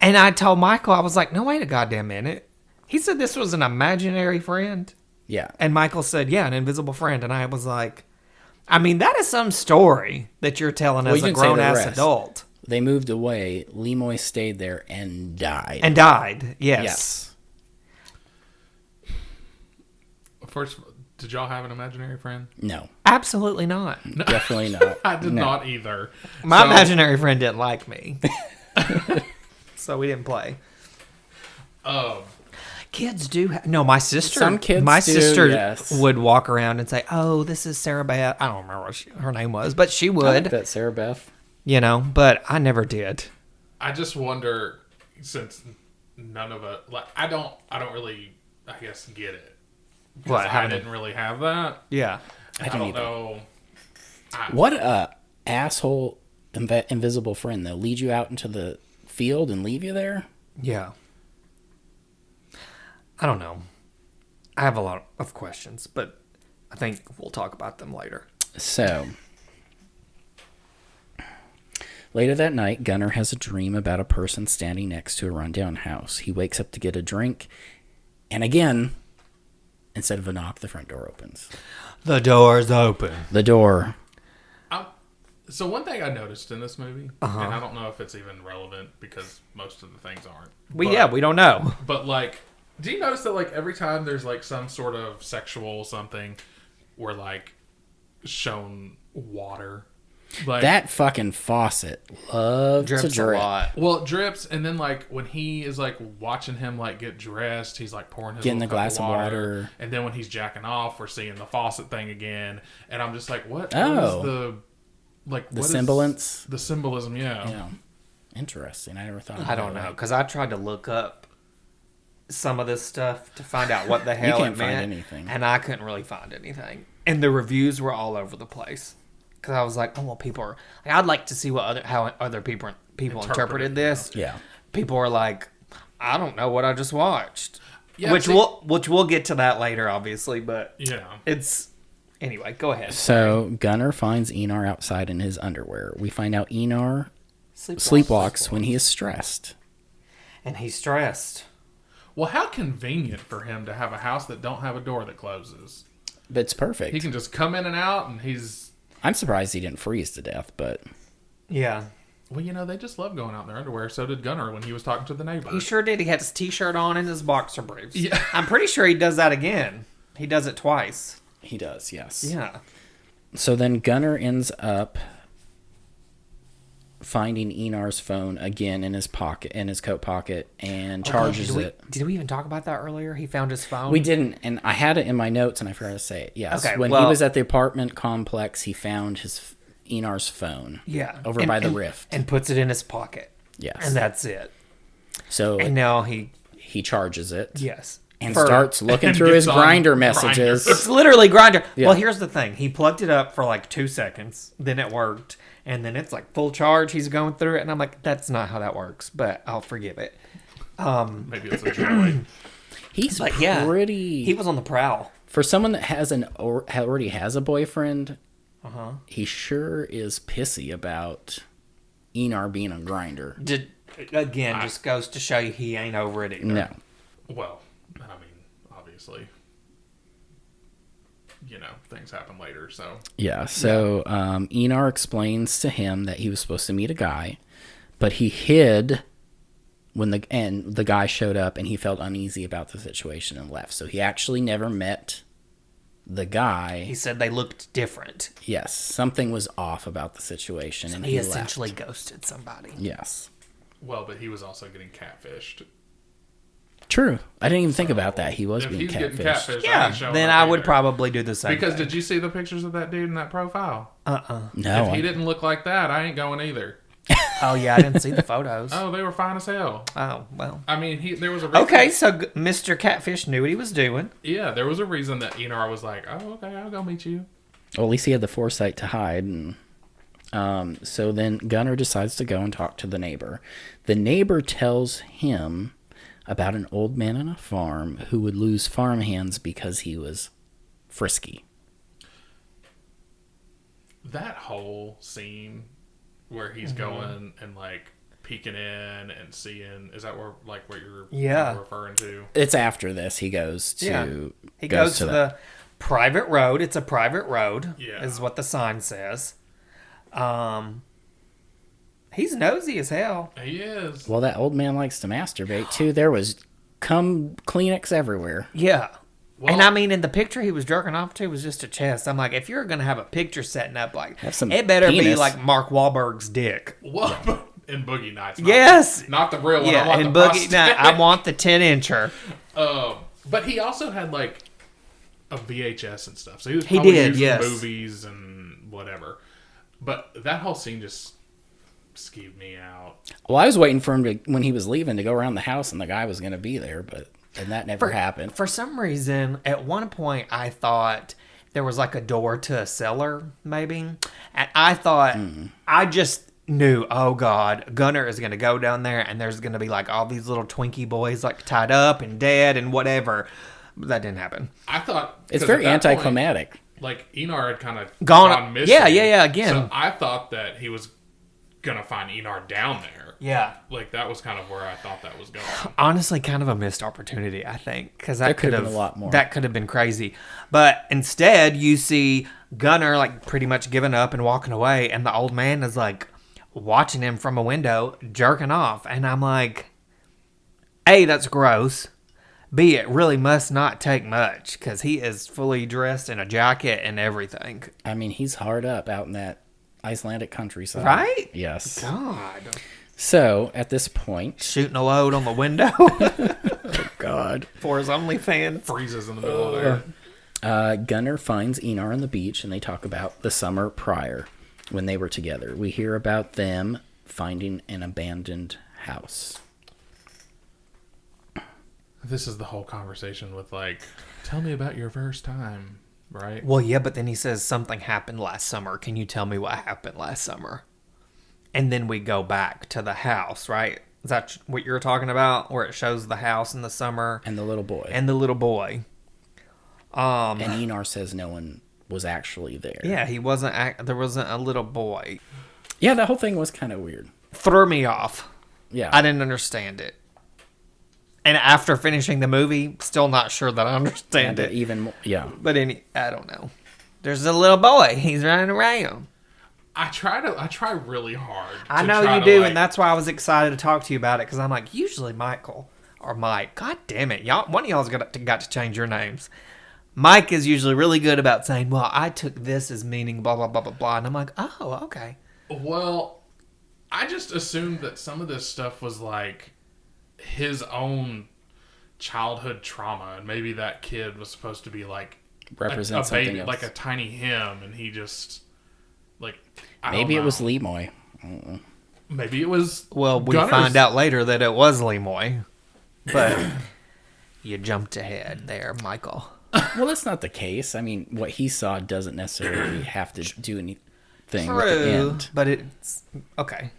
And I told Michael, I was like, no, wait a goddamn minute. He said this was an imaginary friend. Yeah. And Michael said, yeah, an invisible friend. And I was like, I mean, that is some story that you're telling Well, as you a didn't say the grown-ass rest. adult. They moved away. Lemoy stayed there and died. And died, yes. Yes. First, did y'all have an imaginary friend? No. Absolutely not. Definitely not. I did No. not either. My So- imaginary friend didn't like me. So we didn't play. Kids do. No, my sister. Some kids My do, sister yes. would walk around and say, "Oh, this is Sarah Beth." I don't remember what her name was, but she I would. like that, Sarah Beth. You know, but I never did. I just wonder, since none of it, like, I don't really, I guess, get it. 'Cause What, I having a- didn't really have that. Yeah. I don't don't either. know. What a asshole invisible friend, though. Lead you out into the field and leave you there? Yeah. I don't know. I have a lot of questions, but I think we'll talk about them later. So, later that night, Gunnar has a dream about a person standing next to a rundown house. He wakes up to get a drink, and again, instead of a knock, the front door opens. The door's open. The door. So one thing I noticed in this movie, and I don't know if it's even relevant because most of the things aren't. We don't know. But, like, do you notice that, like, every time there's, like, some sort of sexual something, we're, like, shown water? Like, That fucking faucet loves to Drips a drip. lot. well, it drips, and then, like, when he is, like, watching him, like, get dressed, he's, like, pouring his Getting little the cup glass of water. And then when he's jacking off, we're seeing the faucet thing again. And I'm just like, what Oh. is the, like, The what is semblance? the symbolism, yeah. Yeah. Interesting. I never thought of I don't that. know, because I tried to look up some of this stuff to find out what the hell can't it find meant, anything. and I couldn't really find anything. And the reviews were all over the place. Because I was like, oh, well, people are... Like, I'd like to see how other people interpreted this. Yeah. People are like, I don't know what I just watched. Yeah, which see- we'll get to that later, obviously, but Yeah. it's... Anyway, go ahead. So, Gunnar finds Enar outside in his underwear. We find out Enar sleepwalks when he is stressed. And he's stressed. Well, how convenient for him to have a house that don't have a door that closes. But it's perfect. He can just come in and out, and he's... I'm surprised he didn't freeze to death, but Yeah. Well, you know, they just love going out in their underwear. So did Gunnar when he was talking to the neighbor. He sure did. He had his t-shirt on and his boxer briefs. Yeah. I'm pretty sure he does that again. He does it twice. he does, yes. Yeah. So then Gunnar ends up finding Enar's phone again in his coat pocket, and charges it. Did we even talk about that earlier? He found his phone? We didn't, and I had it in my notes, and I forgot to say it. Yes. Okay, When he was at the apartment complex, he found Enar's phone. Yeah. Over by the rift. And puts it in his pocket. Yes. And that's it. So And now he charges it. Yes. And starts looking and through his gets on Grindr messages. It's literally Grindr. Yeah. Well, here's the thing. He plugged it up for like 2 seconds. Then it worked. And then it's like full charge. He's going through it. And I'm like, that's not how that works. But I'll forgive it. Maybe it's a droid. He's But yeah, pretty... he was on the prowl. For someone that already has a boyfriend, he sure is pissy about Enar being on Grindr. Just goes to show you he ain't over it either. No. Well, I mean, obviously, things happen later, so. Yeah, so Enar explains to him that he was supposed to meet a guy, but he hid when the guy showed up, and he felt uneasy about the situation and left. So he actually never met the guy. He said they looked different. Yes, something was off about the situation, So and he left. essentially ghosted somebody. Yes. Well, but he was also getting catfished. True. I didn't even think about that. He was If being he's getting catfished. catfished, Yeah, ain't showing then up I would either. probably do the same Because thing. did you see the pictures of that dude in that profile? No. If he didn't look like that, I ain't going either. Oh, yeah, I didn't see the photos. Oh, they were fine as hell. Oh, well. I mean, there was a reason. Okay, so Mr. Catfish knew what he was doing. Yeah, there was a reason that Enar was like, oh, okay, I'll go meet you. Well, at least he had the foresight to hide. And so then Gunnar decides to go and talk to the neighbor. The neighbor tells him about an old man on a farm who would lose farm hands because he was frisky. That whole scene where he's going and like peeking in and seeing, is that what you're referring to? It's after this he goes to He goes to the private road. It's a private road, Yeah. is what the sign says. He's nosy as hell. He is. Well, that old man likes to masturbate too. There was Kleenex everywhere. Yeah. Well- And I mean, in the picture he was jerking off to was just a chest. I'm like, if you're going to have a picture setting up, like, Have some it better be penis. like Mark Wahlberg's dick. Well, in Boogie Nights. Yes. Not the real one. I Yeah, want and the Boogie, nah, prosthetic. I want the 10-incher. But he also had like a VHS and stuff. So he was He probably did, using yes. movies and whatever. But that whole scene just skeeved me out. Well, I was waiting for him to, when he was leaving, to go around the house and the guy was going to be there, and that never happened. For some reason, at one point, I thought there was like a door to a cellar, maybe. And I thought, I just knew, oh God, Gunnar is going to go down there and there's going to be like all these little Twinkie boys like tied up and dead and whatever. But that didn't happen. I thought It's 'cause very at that point, anticlimactic. like Enar had kind of Gone- missing. yeah, again. So I thought that he was gonna find Enar down there. Yeah. Like that was kind of where I thought that was going. Honestly, kind of a missed opportunity, I think, because that There could could've have been a lot more. That could have been crazy, but instead you see Gunnar like pretty much giving up and walking away, and the old man is like watching him from a window, jerking off, and I'm like, A, that's gross. B, it really must not take much because he is fully dressed in a jacket and everything. I mean, he's hard up out in that Icelandic countryside. Right? Yes. God, So, at this point... shooting a load on the window God. for his OnlyFans. Freezes in the middle of there. Gunnar finds Enar on the beach, and they talk about the summer prior when they were together. We hear about them finding an abandoned house. This is the whole conversation with like, tell me about your first time, right? Well, yeah, but then he says something happened last summer. Can you tell me what happened last summer? And then we go back to the house, right? Is that what you're talking about? Where it shows the house in the summer And the little boy. and the little boy. And Enar says no one was actually there. Yeah, he wasn't. There wasn't a little boy. Yeah, that whole thing was kind of weird. Threw me off. Yeah. I didn't understand it. And after finishing the movie, still not sure that I understand it. Even more, yeah. But I don't know. There's a little boy. He's running around. I try really hard. I to know try you to, do, like- and that's why I was excited to talk to you about it, because I'm like, usually Michael or Mike. God damn it. Y'all, one of y'all's got to change your names. Mike is usually really good about saying, well, I took this as meaning blah, blah, blah, blah, blah. And I'm like, oh, okay. Well, I just assumed that some of this stuff was like his own childhood trauma, and maybe that kid was supposed to be like Represent a something baby, else. like a tiny him, and he just like Maybe it was Lemoy. Maybe it was. Well, we Gunner's. find out later that it was Lemoy, but you jumped ahead there, Michael. Well, that's not the case. I mean, what he saw doesn't necessarily have to do anything with the True, end. but it's okay.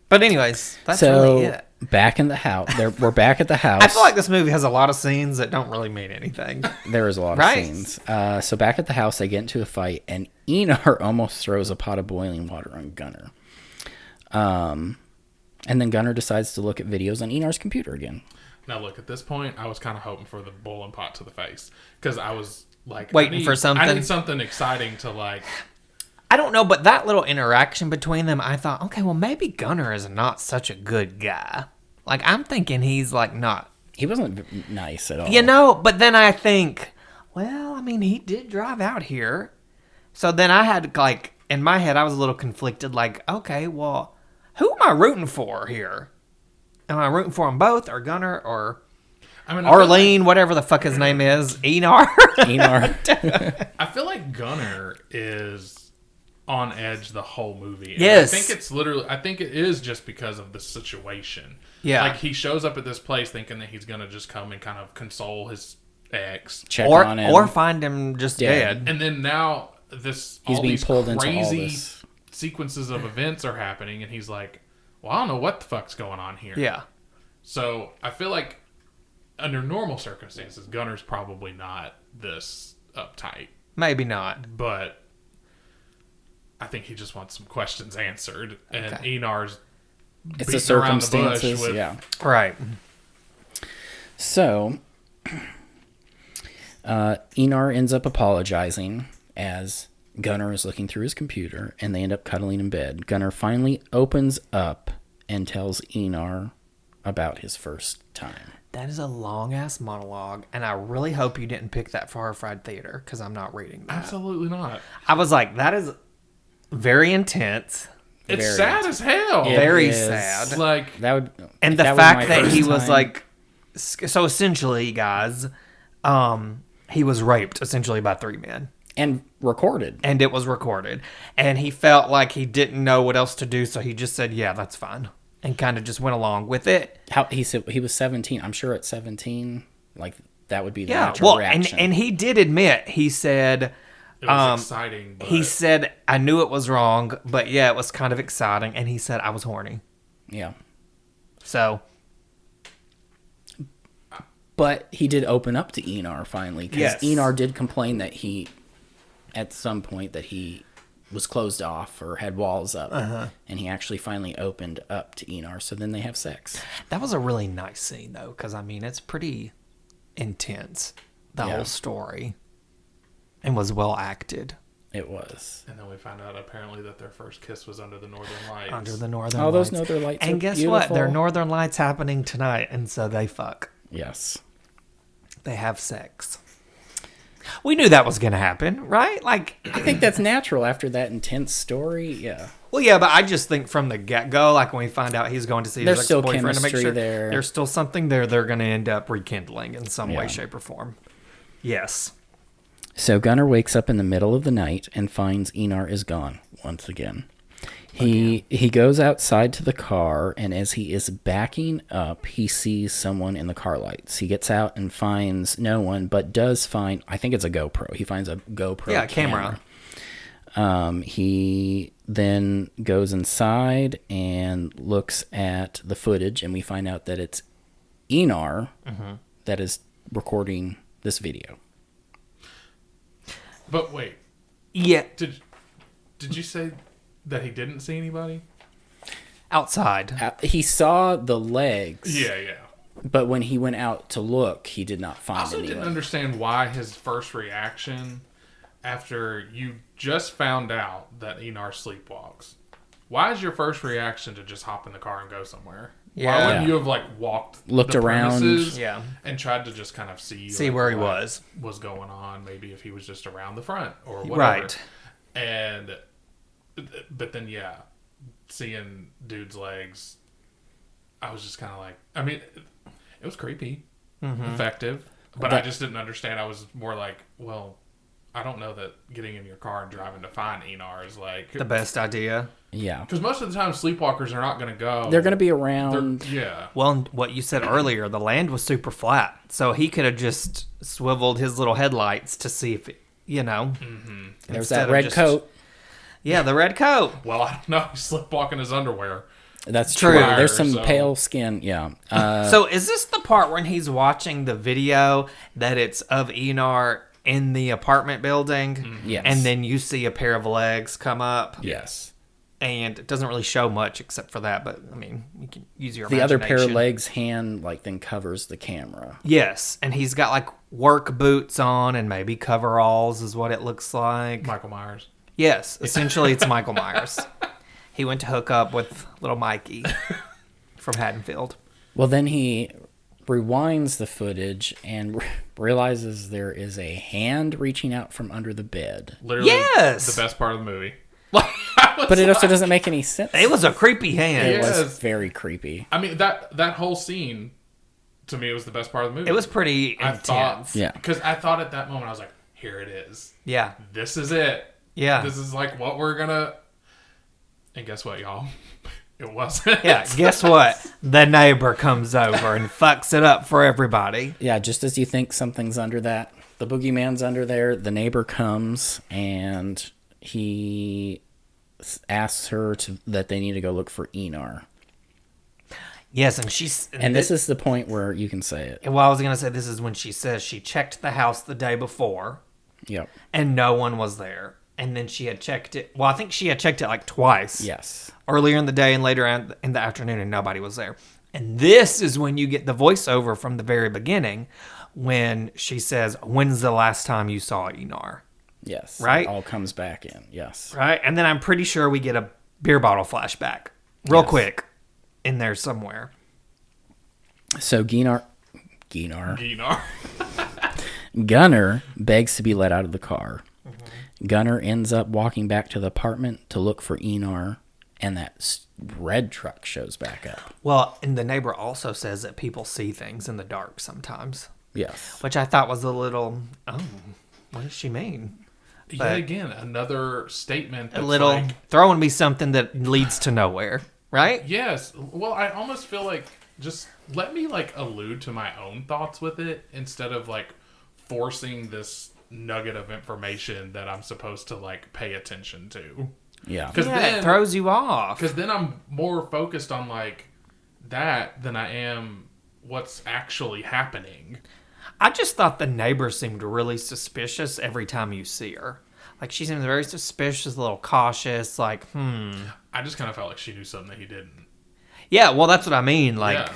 But anyways, that's So really it. back in the house, we're back at the house. I feel like this movie has a lot of scenes that don't really mean anything. There is a lot Right. of scenes. So back at the house, they get into a fight, and Enar almost throws a pot of boiling water on Gunner. And then Gunner decides to look at videos on Enar's computer again. Now look, at this point, I was kind of hoping for the boiling pot to the face, because I was like Waiting for something. I need something exciting to like. I don't know, but that little interaction between them, I thought, okay, well, maybe Gunner is not such a good guy. Like, I'm thinking he's, like, not. He wasn't nice at all. You know, but then I think, well, I mean, he did drive out here. So then I had, like, in my head, I was a little conflicted, like, okay, well, who am I rooting for here? Am I rooting for them both, or Gunner, or I mean, I feel Arlene, whatever the fuck his name is, Enar? Enar. I feel like Gunner is on edge the whole movie. And Yes. I think it is just because of the situation. Yeah. Like, he shows up at this place thinking that he's going to just come and kind of console his ex. Check or on him. or find him just Dead. dead. And then now He's all being these pulled into all crazy this. sequences of events are happening, and he's like, well, I don't know what the fuck's going on here. Yeah. So I feel like under normal circumstances, Gunner's probably not this uptight. Maybe not. But I think he just wants some questions answered, and Okay. Enar's It's the beating around the bush circumstances. with, Yeah. Right. So, Enar ends up apologizing as Gunner is looking through his computer, and they end up cuddling in bed. Gunner finally opens up and tells Enar about his first time. That is a long ass monologue, and I really hope you didn't pick that for Horrified Theater because I'm not reading that. Absolutely not. I was like, that is very intense, It's Very sad as hell. It very is. sad, Like, That would, and if the that was my fact that first he was time- like, so essentially, guys, he was raped essentially by 3 men. and recorded. And it was recorded. And he felt like he didn't know what else to do, so he just said, yeah, that's fine. And kind of just went along with it. How he said he was 17. I'm sure at 17, like that would be the Yeah, natural well, reaction. and he did admit, he said, it was exciting. But he said, I knew it was wrong, but yeah, it was kind of exciting. And he said, I was horny. yeah. So, But he did open up to Enar finally, because Yes. Enar did complain that he, at some point, that he was closed off or had walls up, and he actually finally opened up to Enar. So then they have sex. that was a really nice scene, though, because, I mean, it's pretty intense, the Yeah. whole story, and was well acted. It was. and then we found out apparently that their first kiss was under the northern lights. Under the northern Oh, those lights. northern lights And are guess what? There are beautiful. northern lights happening tonight, and so they fuck. Yes. They have sex. We knew that was going to happen, right? Like, I think that's natural after that intense story. Yeah. well, yeah, but I just think from the get-go, like when we find out he's going to see There's his still ex-boyfriend to make chemistry sure there. there's still something there they're going to end up rekindling in some way, Yeah. shape, or form. Yes. So Gunnar wakes up in the middle of the night and finds Enar is gone once again. He goes outside to the car, and as he is backing up, he sees someone in the car lights. He gets out and finds no one, but does find, I think it's a GoPro. He finds a GoPro Yeah, camera. He then goes inside and looks at the footage, and we find out that it's Enar that is recording this video. But wait, Yeah, did you say that he didn't see anybody? outside. He saw the legs. Yeah. But when he went out to look, he did not I find also didn't anyone. understand why his first reaction after you just found out that Enar sleepwalks. Why is your first reaction to just hop in the car and go somewhere? Yeah. Why wouldn't Yeah. you have walked Looked the around. premises Yeah. and tried to just kind of see Where he what was. going on? Maybe if he was just around the front or whatever. Right. And but then seeing dude's legs, I was just kind of like, I mean, it was creepy, effective, but I just didn't understand. I was more like, well, I don't know that getting in your car and driving to find Enar is like The best idea. Yeah. because most of the time sleepwalkers are not going to go. They're going to be around. Yeah. Well, and what you said earlier, the land was super flat, so he could have just swiveled his little headlights to see if, There's instead that of red just- coat. Yeah, the red coat. Well, I don't know. He's sleepwalking his underwear. That's True. true. There's some So- pale skin. Yeah. So is this the part when he's watching the video that it's of Enar in the apartment building? Yes. And then you see a pair of legs come up? Yes. And it doesn't really show much except for that, but I mean, you can use your The other pair of imagination. legs hand then covers the camera. Yes, and he's got like work boots on and maybe coveralls is what it looks like. Michael Myers. Yes, essentially it's Michael Myers. He went to hook up with little Mikey from Haddonfield. Well, then he rewinds the footage and realizes there is a hand reaching out from under the bed. Literally Yes! the best part of the movie. But it also doesn't make any sense. It was a creepy hand. It was Yes. very creepy. I mean, that whole scene, to me, was the best part of the movie. It was pretty I intense. thought, Yeah. because I thought at that moment, I was like, here it is. Yeah. This is it. Yeah. This is like what we're gonna. And guess what, y'all? It wasn't. Yeah, guess what? The neighbor comes over and fucks it up for everybody. Yeah, just as you think something's under that, the boogeyman's under there, the neighbor comes and he asks her that they need to go look for Enar. Yes, and she's... And this is the point where you can say it. Well, I was going to say this is when she says she checked the house the day before Yep. and no one was there. And then she had checked it... Well, I think she had checked it like twice. Yes. Earlier in the day and later in the afternoon, and nobody was there. And this is when you get the voiceover from the very beginning when she says, when's the last time you saw Enar? Yes. Right? It all comes back in. Yes. Right? And then I'm pretty sure we get a beer bottle flashback real Yes. quick in there somewhere. So Gunnar Enar. Gunnar begs to be let out of the car. Gunnar ends up walking back to the apartment to look for Enar, and that red truck shows back up. Well, and the neighbor also says that people see things in the dark sometimes, Yes. which I thought was a little, what does she mean? Yet But- again, another statement. A That's little like, throwing me something that leads to nowhere, right? yes. Well, I almost feel like just let me like allude to my own thoughts with it instead of like forcing this nugget of information that I'm supposed to like pay attention to. Yeah. Because Yeah, then it throws you off. Because then I'm more focused on like that than I am what's actually happening. I just thought the neighbor seemed really suspicious every time you see her. Like, she seems very suspicious, a little cautious, like, I just kind of felt like she knew something that he didn't. Yeah, well, that's what I mean. Like, Yeah.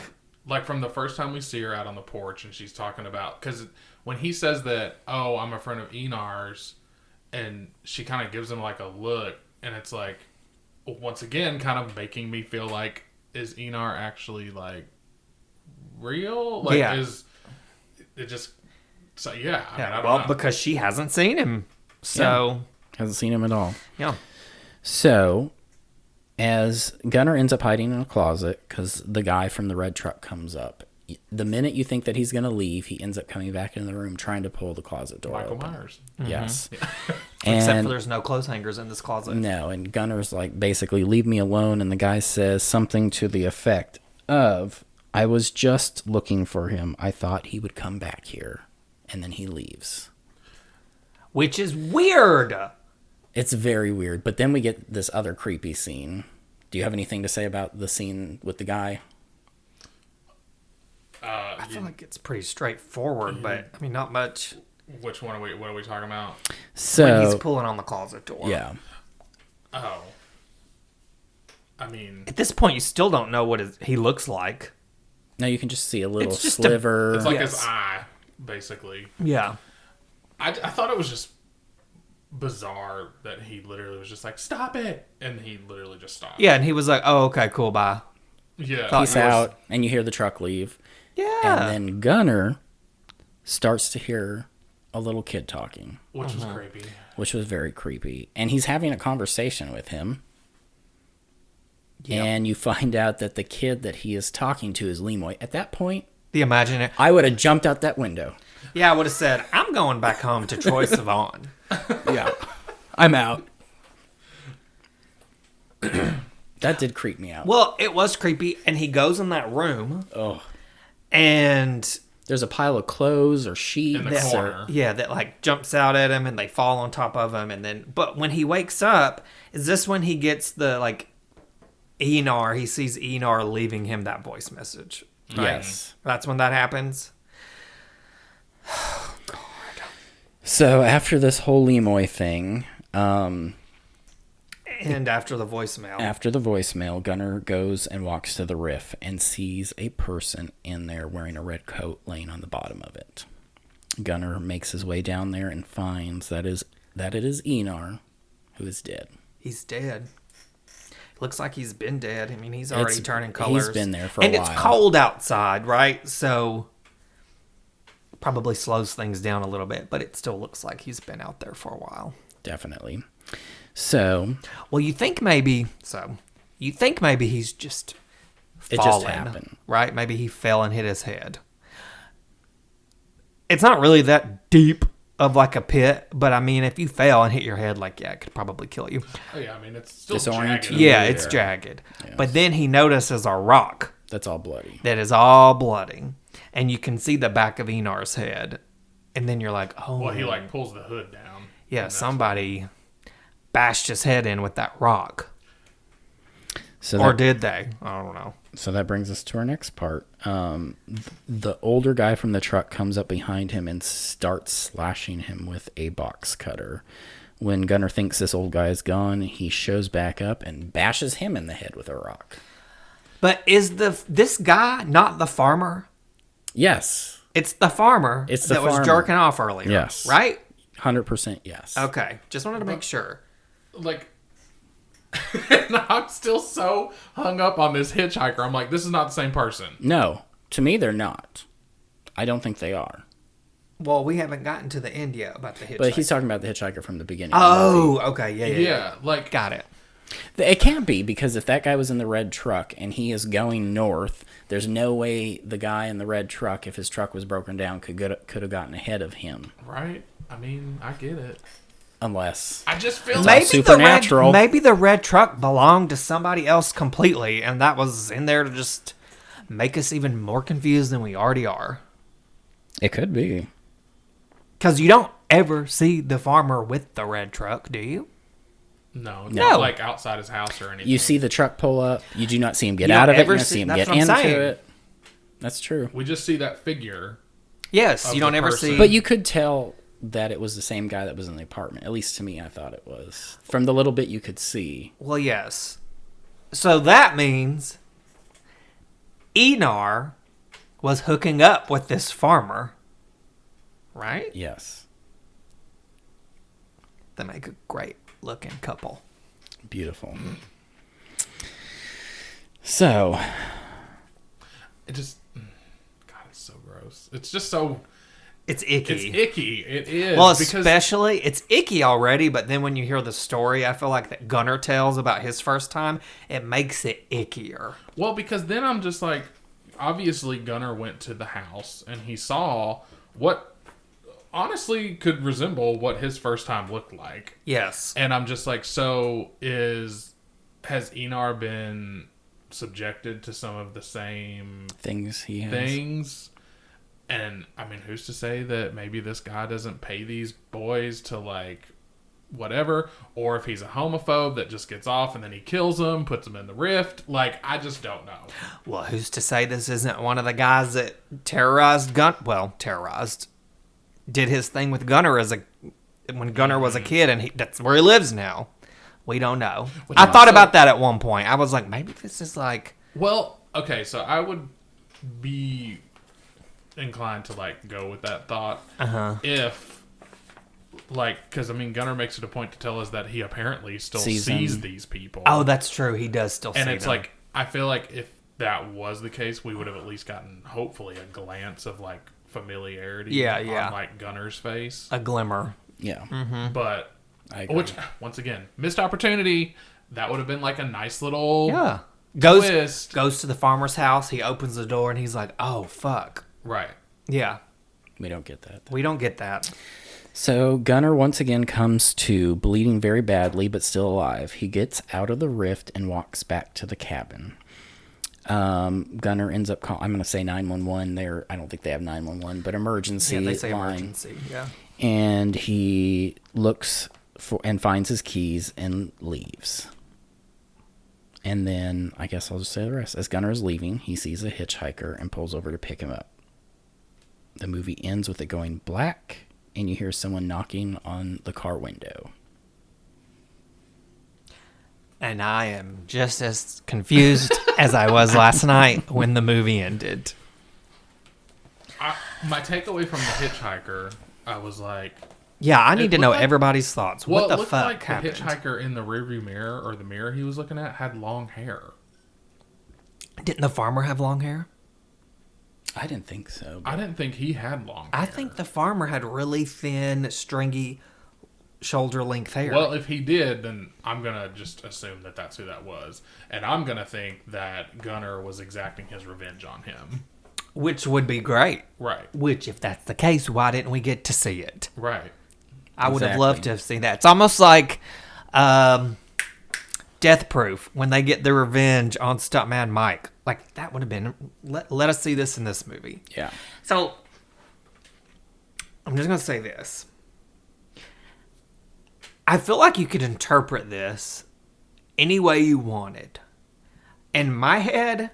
Like from the first time we see her out on the porch and she's talking about, because when he says that, oh, I'm a friend of Enar's, and she kind of gives him like a look, and it's like, once again, kind of making me feel like, is Enar actually like real? Like, Yeah. is it just, so yeah. I mean, I don't well, know. because she hasn't seen him. So, Hasn't seen him at all. yeah. So, as Gunnar ends up hiding in a closet because the guy from the red truck comes up, the minute you think that he's going to leave, he ends up coming back in the room trying to pull the closet door Michael open. Myers. Yes. Except And for there's no clothes hangers in this closet. no, and Gunnar's like, basically, leave me alone. And the guy says something to the effect of, I was just looking for him. I thought he would come back here. And then he leaves. Which is weird. It's very weird. But then we get this other creepy scene. Do you have anything to say about the scene with the guy? I feel like it's pretty straightforward, but, I mean, not much. Which one are we? What are we talking about? When he's So, pulling on the closet door. yeah. Oh, I mean, At this point, you still don't know what he looks like. Now you can just see a little It's just sliver. it's like Yes. his eye, basically. Yeah. I thought it was just bizarre that he literally was just like, "Stop it," and he literally just stopped. Yeah, and he was like, oh, okay, cool, bye. Yeah. Peace out. And you hear the truck leave. Yeah. And then Gunnar starts to hear a little kid talking, Which was creepy. which was very creepy. And he's having a conversation with him. Yep. And you find out that the kid that he is talking to is Lemoy. At that point, The imaginary. I would have jumped out that window. Yeah, I would have said, I'm going back home to Troye Sivan. Yeah. I'm out. That did creep me out. Well, it was creepy, and he goes in that room, Oh. and There's a pile of clothes or sheets. In the corner. yeah, that like jumps out at him, and they fall on top of him, and then, but when he wakes up, is this when he gets the like Enar? He sees Enar leaving him that voice message. Right? Yes. That's when that happens. So after this whole Lemoy thing, And after the voicemail, Gunnar goes and walks to the riff and sees a person in there wearing a red coat laying on the bottom of it. Gunnar makes his way down there and finds that it is Enar, who is dead. He's dead. Looks like he's been dead. I mean, he's already turning colors. He's been there for a while. And it's cold outside, right? So probably slows things down a little bit, but it still looks like he's been out there for a while. Definitely. So, Well, you think maybe he's just It fallen, just happened. right? Maybe he fell and hit his head. It's not really that deep of like a pit, but I mean, if you fell and hit your head, like, yeah, it could probably kill you. Oh, yeah, I mean, it's still Disoriented. jagged. Yeah, it's jagged. Yes. But then he notices a rock that's all bloody. that is all bloody, and you can see the back of Enar's head, and then you're like, oh, Well, he like pulls the hood down. yeah, and that's somebody bashed his head in with that rock. So Or that, did they? I don't know. so that brings us to our next part. The older guy from the truck comes up behind him and starts slashing him with a box cutter. When Gunnar thinks this old guy is gone, he shows back up and bashes him in the head with a rock. But is this guy not the farmer? Yes. It's the farmer It's the that was farmer. jerking off earlier. Yes. Right? 100% yes. Okay. Just wanted to make sure. like and I'm still so hung up on this hitchhiker. I'm like, this is not the same person. No. To me, they're not. I don't think they are. Well, we haven't gotten to the end yet about the hitchhiker. But he's talking about the hitchhiker from the beginning. of the movie. Oh, okay. Yeah. Yeah, like Got it. It can't be, because if that guy was in the red truck and he is going north, there's no way the guy in the red truck, if his truck was broken down, could have gotten ahead of him. right? I mean, I get it. Unless I just feel all like supernatural. Maybe the red truck belonged to somebody else completely, and that was in there to just make us even more confused than we already are. it could be. Because you don't ever see the farmer with the red truck, do you? no, No. not like outside his house or anything. You see the truck pull up. You do not see him get You out don't of it. ever You don't see- see him that's get what I'm into saying. it. That's true. we just see that figure. Yes, Of you don't the ever person. see. But you could tell that it was the same guy that was in the apartment. At least to me, I thought it was. From the little bit you could see. Well, yes. So that means Enar was hooking up with this farmer, right? Yes. They make a great looking couple. Beautiful. So, It just, God, it's so gross. It's just so, It's icky. it's icky. It is. Well, because especially, it's icky already, but then when you hear the story, I feel like that Gunnar tells about his first time, it makes it ickier. Well, because then I'm just like, obviously Gunnar went to the house and he saw what honestly could resemble what his first time looked like. Yes. And I'm just like, so has Enar been subjected to some of the same things he has. things? And I mean, who's to say that maybe this guy doesn't pay these boys to like whatever, or if he's a homophobe that just gets off and then he kills them, puts them in the rift. Like, I just don't know. Well, who's to say this isn't one of the guys that terrorized did his thing with Gunnar when Gunnar was a kid, and that's where he lives now. We don't know. I thought about that at one point. I was like, maybe this is like, Well, okay, so I would be inclined to like go with that thought if, like, because I mean, Gunnar makes it a point to tell us that he apparently still Sees sees them. these people. oh, that's true. He does still see and it's them. like, I feel like if that was the case, we would have at least gotten hopefully a glance of like familiarity Yeah. on like Gunnar's face. a glimmer. Yeah. But I agree. which, once again, missed opportunity. that would have been like a nice little Yeah. twist. Goes to the farmer's house. He opens the door and he's like, oh, fuck. Right. Yeah. We don't get that. We don't get that. So Gunnar once again comes to, bleeding very badly, but still alive. He gets out of the rift and walks back to the cabin. Gunnar ends up calling, I'm going to say 911 there. I don't think they have 911, but emergency Yeah, they say line. emergency. Yeah. And he looks for and finds his keys and leaves. And then I guess I'll just say the rest. As Gunnar is leaving, he sees a hitchhiker and pulls over to pick him up. The movie ends with it going black, and you hear someone knocking on the car window. And I am just as confused as I was last night when the movie ended. My takeaway from the hitchhiker, I was like, Yeah, I need to looked know like- everybody's thoughts. well, What it the looked fuck like happened? the hitchhiker in the rearview mirror or the mirror he was looking at had long hair. Didn't the farmer have long hair? I didn't think so. I didn't think he had long hair. I think the farmer had really thin, stringy, shoulder-length hair. Well, if he did, then I'm going to just assume that that's who that was. And I'm going to think that Gunnar was exacting his revenge on him. Which would be great. Right. Which, if that's the case, why didn't we get to see it? Right. I would have Exactly. loved to have seen that. It's almost like Death Proof when they get their revenge on Stuntman Mike. Like, that would have been... Let us see this in this movie. Yeah. So, I'm just going to say this. I feel like you could interpret this any way you wanted. In my head,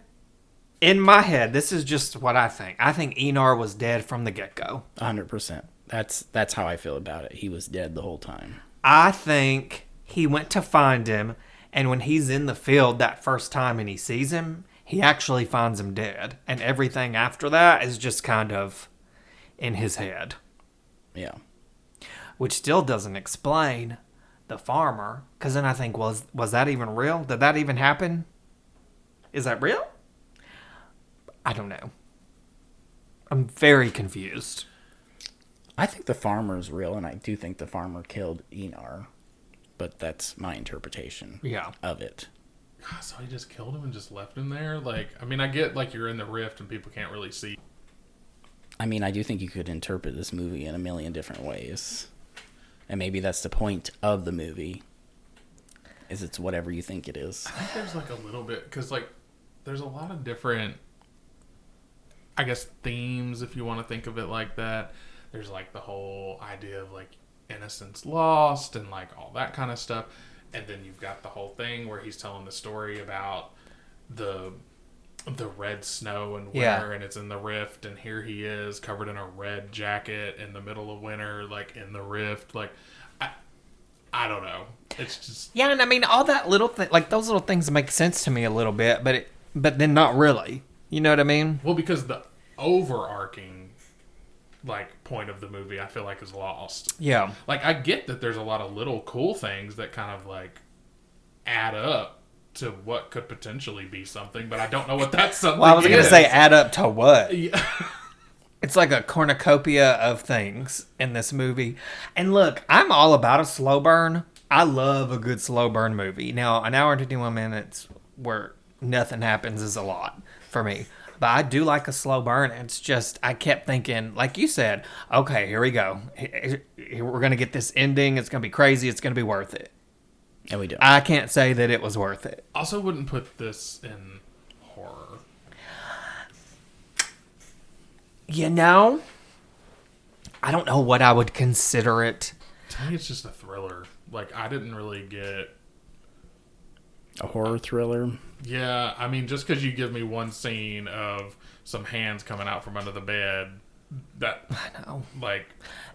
this is just what I think. I think Enar was dead from the get-go. 100%. That's how I feel about it. He was dead the whole time. I think he went to find him, and when he's in the field that first time and he sees him, he actually finds him dead. And everything after that is just kind of in his head. Yeah. Which still doesn't explain the farmer. Because then I think, was that even real? Did that even happen? Is that real? I don't know. I'm very confused. I think the farmer's real, and I do think the farmer killed Enar. But that's my interpretation of it. God, so he just killed him and just left him there? Like, I mean, I get, like, you're in the rift and people can't really see. I mean, I do think you could interpret this movie in a million different ways. And maybe that's the point of the movie, is it's whatever you think it is. I think there's, like, a little bit, because, like, there's a lot of different, I guess, themes, if you want to think of it like that. There's, like, the whole idea of, like, innocence lost and, like, all that kind of stuff. And then you've got the whole thing where he's telling the story about the red snow and winter, and it's in the rift, and here he is covered in a red jacket in the middle of winter, like in the rift. Like, I don't know. It's just, Yeah, and I mean, all that little thing, like those little things make sense to me a little bit, but then not really. You know what I mean? well, because the overarching, like, point of the movie, I feel like, is lost. Yeah. Like, I get that there's a lot of little cool things that kind of, like, add up to what could potentially be something, but I don't know what that something Well, I was going to is. say add up to what? Yeah. It's like a cornucopia of things in this movie. And look, I'm all about a slow burn. I love a good slow burn movie. Now, an hour and 51 minutes where nothing happens is a lot for me. But I do like a slow burn. It's just, I kept thinking, like you said, okay, here we go. We're going to get this ending. It's going to be crazy. It's going to be worth it. And we don't. I can't say that it was worth it. Also wouldn't put this in horror. You know, I don't know what I would consider it. To me, it's just a thriller. Like, I didn't really get... A horror thriller. Yeah, I mean, just because you give me one scene of some hands coming out from under the bed, that... I know. Like...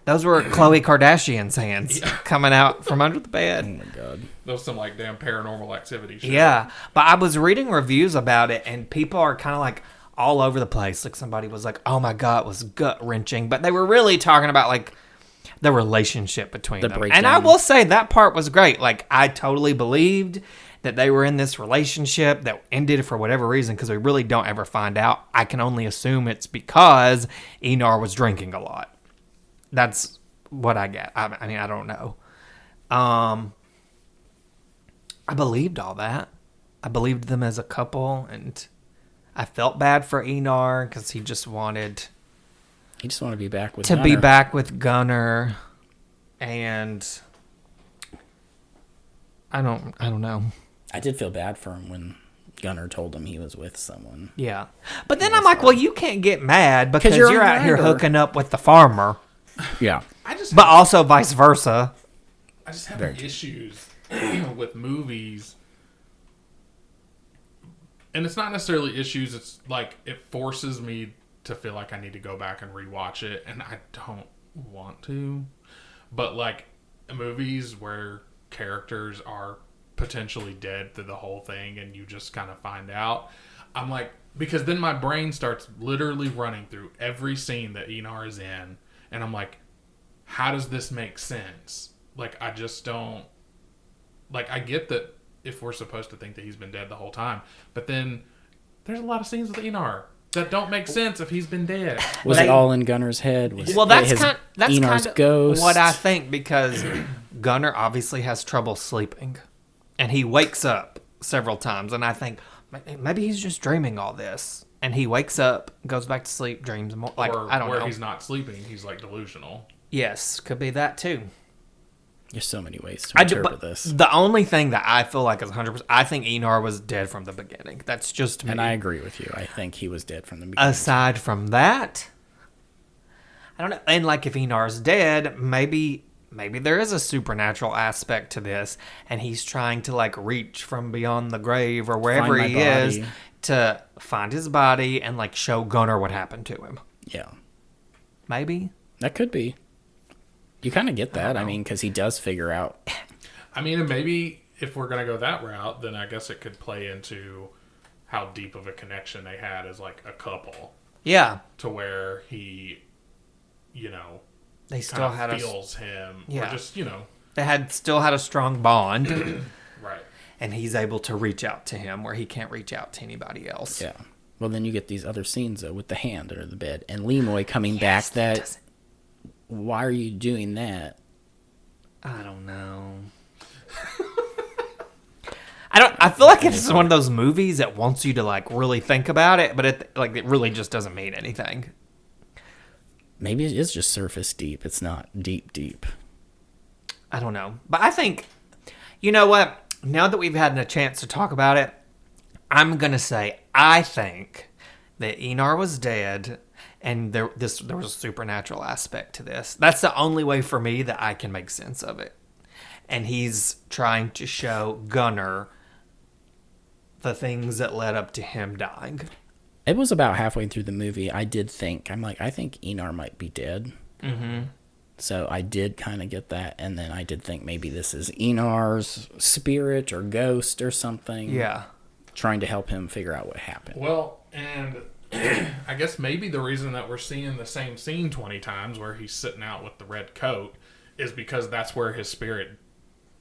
Those were Khloe Kardashian's hands coming out from under the Oh bed. my god. That was some, like, damn paranormal activity shit. Yeah, but I was reading reviews about it, and people are kind of like all over the place. Like somebody was like, "Oh my god, it was gut wrenching," but they were really talking about like the relationship between them. And I breakdown. will say that part was great. Like I totally believed that they were in this relationship that ended for whatever reason because we really don't ever find out. I can only assume it's because Enar was drinking a lot. That's what I get. I mean, I don't know. I I believed all that. I believed them as a couple, and I felt bad for Enar because he just wanted to be back with be back with Gunnar, and I don't know. I did feel bad for him when Gunnar told him he was with someone. Yeah, but then I'm like, well, you can't get mad because you're out here hooking up with the farmer. Yeah, but also vice versa. I just have issues with movies. And it's not necessarily issues. It's like it forces me to feel like I need to go back and rewatch it. And I don't want to. But like movies where characters are potentially dead through the whole thing and you just kind of find out. I'm like, because then my brain starts literally running through every scene that Enar is in. And I'm like, how does this make sense? Like, I just don't. Like, I get that if we're supposed to think that he's been dead the whole time. But then there's a lot of scenes with Enar that don't make sense if he's been dead. Was it all in Gunnar's head? That's kind of ghost? What I think, because Gunnar obviously has trouble sleeping. And he wakes up several times. And I think maybe he's just dreaming all this. And he wakes up, goes back to sleep, dreams more. Like, I don't know. Where he's not sleeping, he's like delusional. Yes, could be that too. There's so many ways to interpret this. The only thing that I feel like is 100%, I think Enar was dead from the beginning. That's just me. And I agree with you. I think he was dead from the beginning. Aside from that, I don't know. And like if Enar's dead, maybe there is a supernatural aspect to this, and he's trying to like reach from beyond the grave or wherever he is to find his body and like show Gunnar what happened to him. Yeah. Maybe. That could be. You kind of get that. I mean, because he does figure out. I mean, and maybe if we're going to go that route, then I guess it could play into how deep of a connection they had as like a couple. Yeah. To where he, they still had feels him. Yeah. Or just, They still had a strong bond. Right. And he's able to reach out to him where he can't reach out to anybody else. Yeah. Well, then you get these other scenes, though, with the hand under the bed. And Lemoy coming back that... Why are you doing that? I don't know. I feel like it's one of those movies that wants you to like really think about it, but it really just doesn't mean anything. Maybe it is just surface deep. It's not deep. I don't know. But I think, you know what? Now that we've had a chance to talk about it, I'm going to say I think that Enar was dead. And there was a supernatural aspect to this. That's the only way for me that I can make sense of it. And he's trying to show Gunnar the things that led up to him dying. It was about halfway through the movie. I did think, I think Enar might be dead. Mm-hmm. So I did kind of get that. And then I did think maybe this is Enar's spirit or ghost or something. Yeah. Trying to help him figure out what happened. Well, and... I guess maybe the reason that we're seeing the same scene 20 times where he's sitting out with the red coat is because that's where his spirit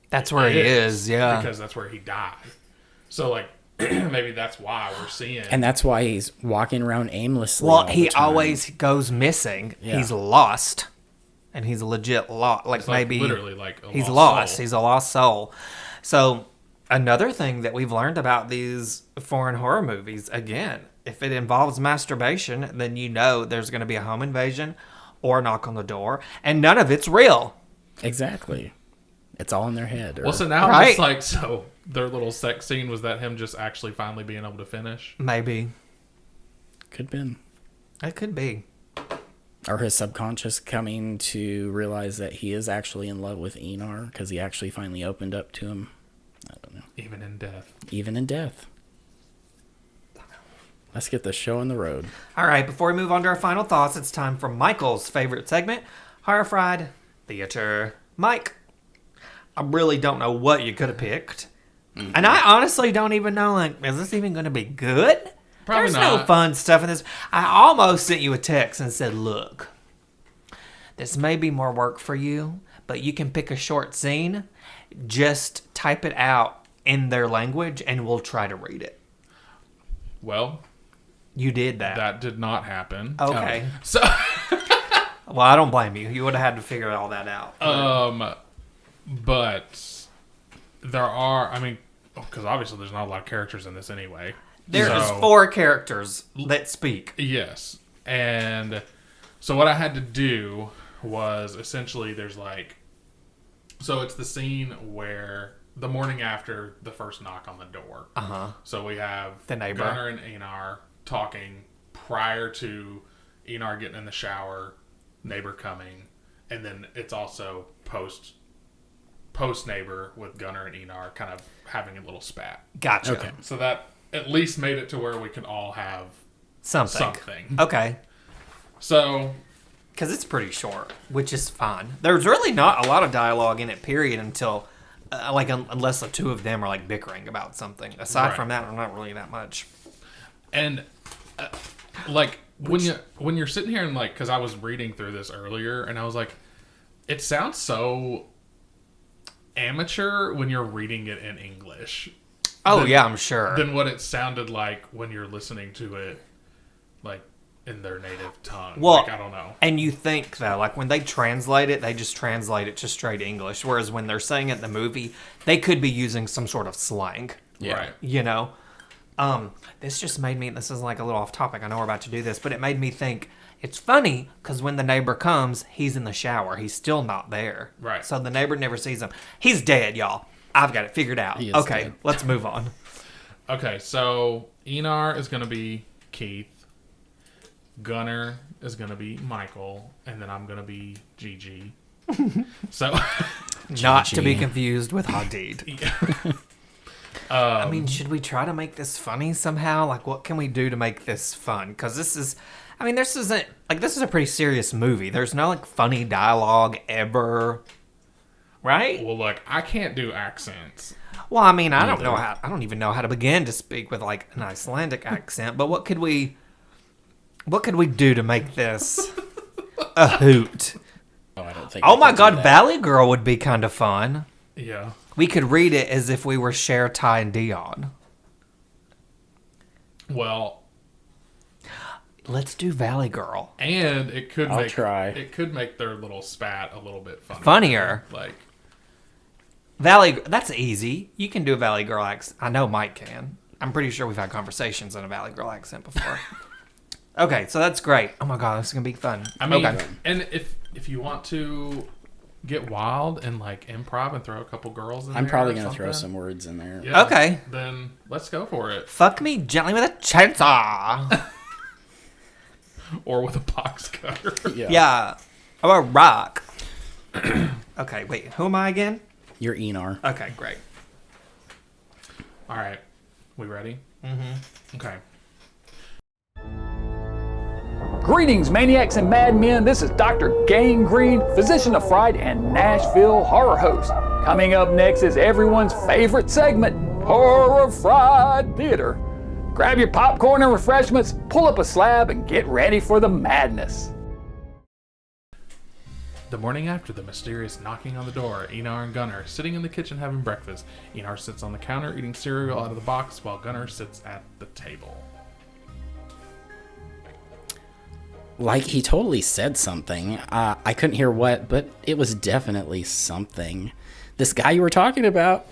That's where he is, yeah. Because that's where he died. So, like, maybe that's why we're seeing... And that's why he's walking around aimlessly. Well, he always goes missing. Yeah. He's lost. And he's legit lost. Like, maybe... literally, like, he's lost. He's a lost soul. So, another thing that we've learned about these foreign horror movies, again... If it involves masturbation, then you know there's going to be a home invasion or a knock on the door, and none of it's real. Exactly. It's all in their head. Well, so now I'm just like, so their little sex scene, was that him just actually finally being able to finish? Maybe. Could have been. It could be. Or his subconscious coming to realize that he is actually in love with Enar because he actually finally opened up to him. I don't know. Even in death. Even in death. Let's get the show on the road. All right, before we move on to our final thoughts, it's time for Michael's favorite segment, Horror Fried Theater. Mike, I really don't know what you could have picked. Mm-hmm. And I honestly don't even know, like, is this even going to be good? Probably There's not. no fun stuff in this. I almost sent you a text and said, look, this may be more work for you, but you can pick a short scene, just type it out in their language, and we'll try to read it. Well... You did that. That did not happen. Okay. So, well, I don't blame you. You would have had to figure all that out. But there are, I mean, because obviously there's not a lot of characters in this anyway. There's 4 characters that speak. Yes. And so what I had to do was essentially there's like, so it's the scene where the morning after the first knock on the door. So we have the neighbor, Gunnar and Einar talking prior to Einar getting in the shower, neighbor coming, and then it's also post neighbor with Gunnar and Einar kind of having a little spat. Gotcha. Okay. So that at least made it to where we could all have something. Okay. So, because it's pretty short, which is fine. There's really not a lot of dialogue in it, period, until unless the two of them are like bickering about something. Aside from that, not really that much. And when you're sitting here and like, because I was reading through this earlier, and I was like, it sounds so amateur when you're reading it in English. Oh yeah, I'm sure. Than what it sounded like when you're listening to it, like in their native tongue. Well, I don't know. And you think though, like when they translate it, they just translate it to straight English. Whereas when they're saying it in the movie, they could be using some sort of slang. Yeah. Right. You know, this just made me. This is like a little off topic. I know we're about to do this, but it made me think. It's funny because when the neighbor comes, he's in the shower. He's still not there. Right. So the neighbor never sees him. He's dead, y'all. I've got it figured out. He is Okay, dead. let's move on. Okay, so Einar is going to be Keith. Gunnar is going to be Michael. And then I'm going to be Gigi. So, Not to be confused with Hadid. I mean, should we try to make this funny somehow? Like, what can we do to make this fun? Because this is a pretty serious movie. There's no, like, funny dialogue ever. Right? well, look, I can't do accents. Well, I mean, I don't even know how to begin to speak with, like, an Icelandic accent. But what could we do to make this a hoot? Oh, I don't think. Oh I my can do God, that. Valley Girl would be kind of fun. Yeah. We could read it as if we were Cher, Ty, and Dion. Well, Let's do Valley Girl. and it could I'll try. It could make their little spat a little bit Funnier. Like, That's easy. You can do a Valley Girl accent. I know Mike can. I'm pretty sure we've had conversations in a Valley Girl accent before. Okay, so that's great. Oh my God, this is going to be fun. I mean, okay. and if you want to get wild and like improv and throw a couple girls in I'm there probably or gonna throw something, some words in there. yeah, Okay. Then let's go for it. Fuck me gently with a chainsaw. Or with a box cutter. Yeah. Or a rock. Okay, wait. Who am I again? You're Einar. Okay, great. All right. We ready? Mm-hmm. Okay. Greetings, maniacs and madmen. This is Dr. Gangrene, physician of fright and Nashville horror host. Coming up next is everyone's favorite segment, Horror Fried Theater. Grab your popcorn and refreshments, pull up a slab, and get ready for the madness. The morning after the mysterious knocking on the door, Einar and Gunnar sitting in the kitchen having breakfast. Einar sits on the counter eating cereal out of the box while Gunnar sits at the table. Like, he totally said something. I couldn't hear what, but it was definitely something. This guy you were talking about,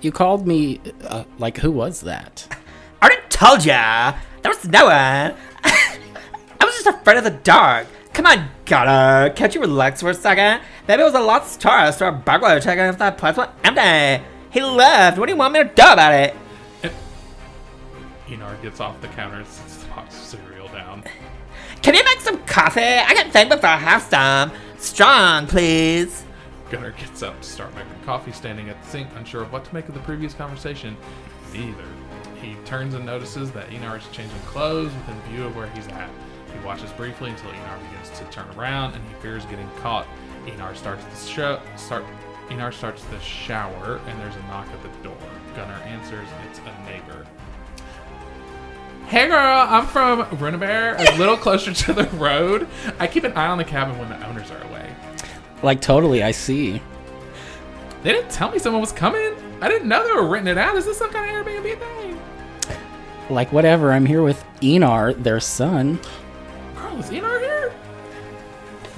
you called me, who was that? I already told ya. There was no one. I was just afraid of the dark. Come on, Gunnar. Can't you relax for a second? Maybe it was a lost tourist or a burglar checking if that place was empty. He left. What do you want me to do about it? Einar gets off the counter and sets the box of cereal down. Can you make some coffee? I can think before I have some. Strong, please. Gunnar gets up to start making coffee, standing at the sink, unsure of what to make of the previous conversation. Either. He turns and notices that Einar is changing clothes within view of where he's at. He watches briefly until Einar begins to turn around, and he fears getting caught. Einar starts the shower, and there's a knock at the door. Gunnar answers. It's a neighbor. Hey girl, I'm from Renover, a little closer to the road. I keep an eye on the cabin when the owners are away. Like, totally, I see. They didn't tell me someone was coming. I didn't know they were renting it out. Is this some kind of Airbnb thing? Like, whatever, I'm here with Einar, their son. Girl, is Einar here?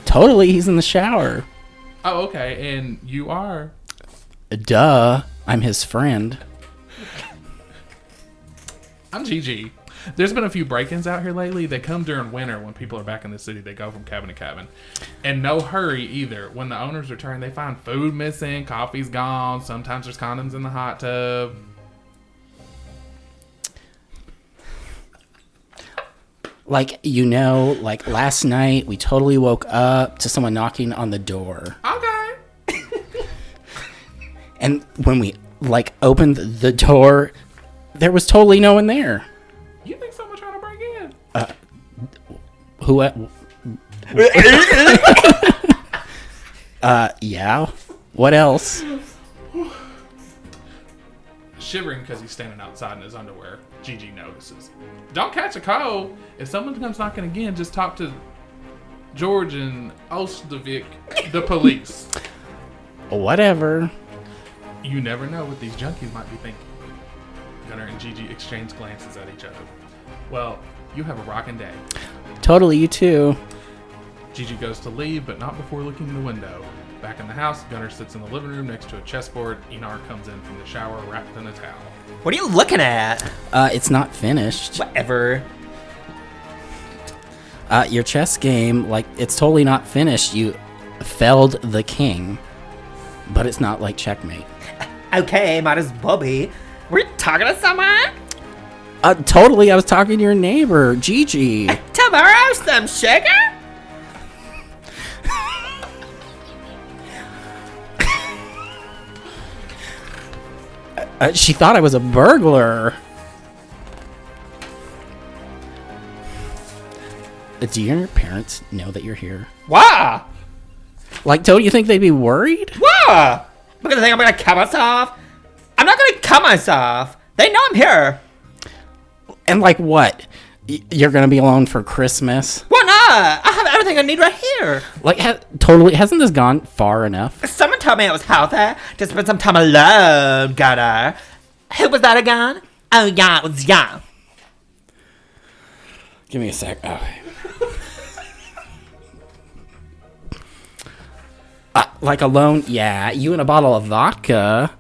Totally, he's in the shower. Oh, okay. And you are? Duh, I'm his friend. I'm Gigi. There's been a few break-ins out here lately. They come during winter when people are back in the city. They go from cabin to cabin. And no hurry either. When the owners return, they find food missing, coffee's gone, sometimes there's condoms in the hot tub. Like, like last night we totally woke up to someone knocking on the door. Okay. And when we, opened the door, there was totally no one there. You think someone trying to break in? Who? Yeah. What else? Shivering because he's standing outside in his underwear, Gigi notices. Don't catch a cold. If someone comes knocking again, just talk to George and Ostevik, the police. Whatever. You never know what these junkies might be thinking. Gunnar and Gigi exchange glances at each other. Well, you have a rockin' day. Totally, you too. Gigi goes to leave, but not before looking in the window. Back in the house, Gunnar sits in the living room next to a chessboard. Enar comes in from the shower wrapped in a towel. What are you looking at? It's not finished. Whatever. Your chess game, it's totally not finished. You felled the king, but it's not like checkmate. Okay, might as well be. Were you talking to someone? Totally, I was talking to your neighbor, Gigi. Tomorrow, some sugar? She thought I was a burglar. Do your parents know that you're here? Why? Don't you think they'd be worried? Why? Because they think I'm gonna cut myself? I'm not gonna cut myself. They know I'm here. And what? You're gonna be alone for Christmas? Why not? I have everything I need right here. Totally. Hasn't this gone far enough? Someone told me it was healthy to spend some time alone, Gunnar. Who was that again? Oh, yeah, it was yeah. Give me a sec. Oh. Alone? Yeah, you and a bottle of vodka.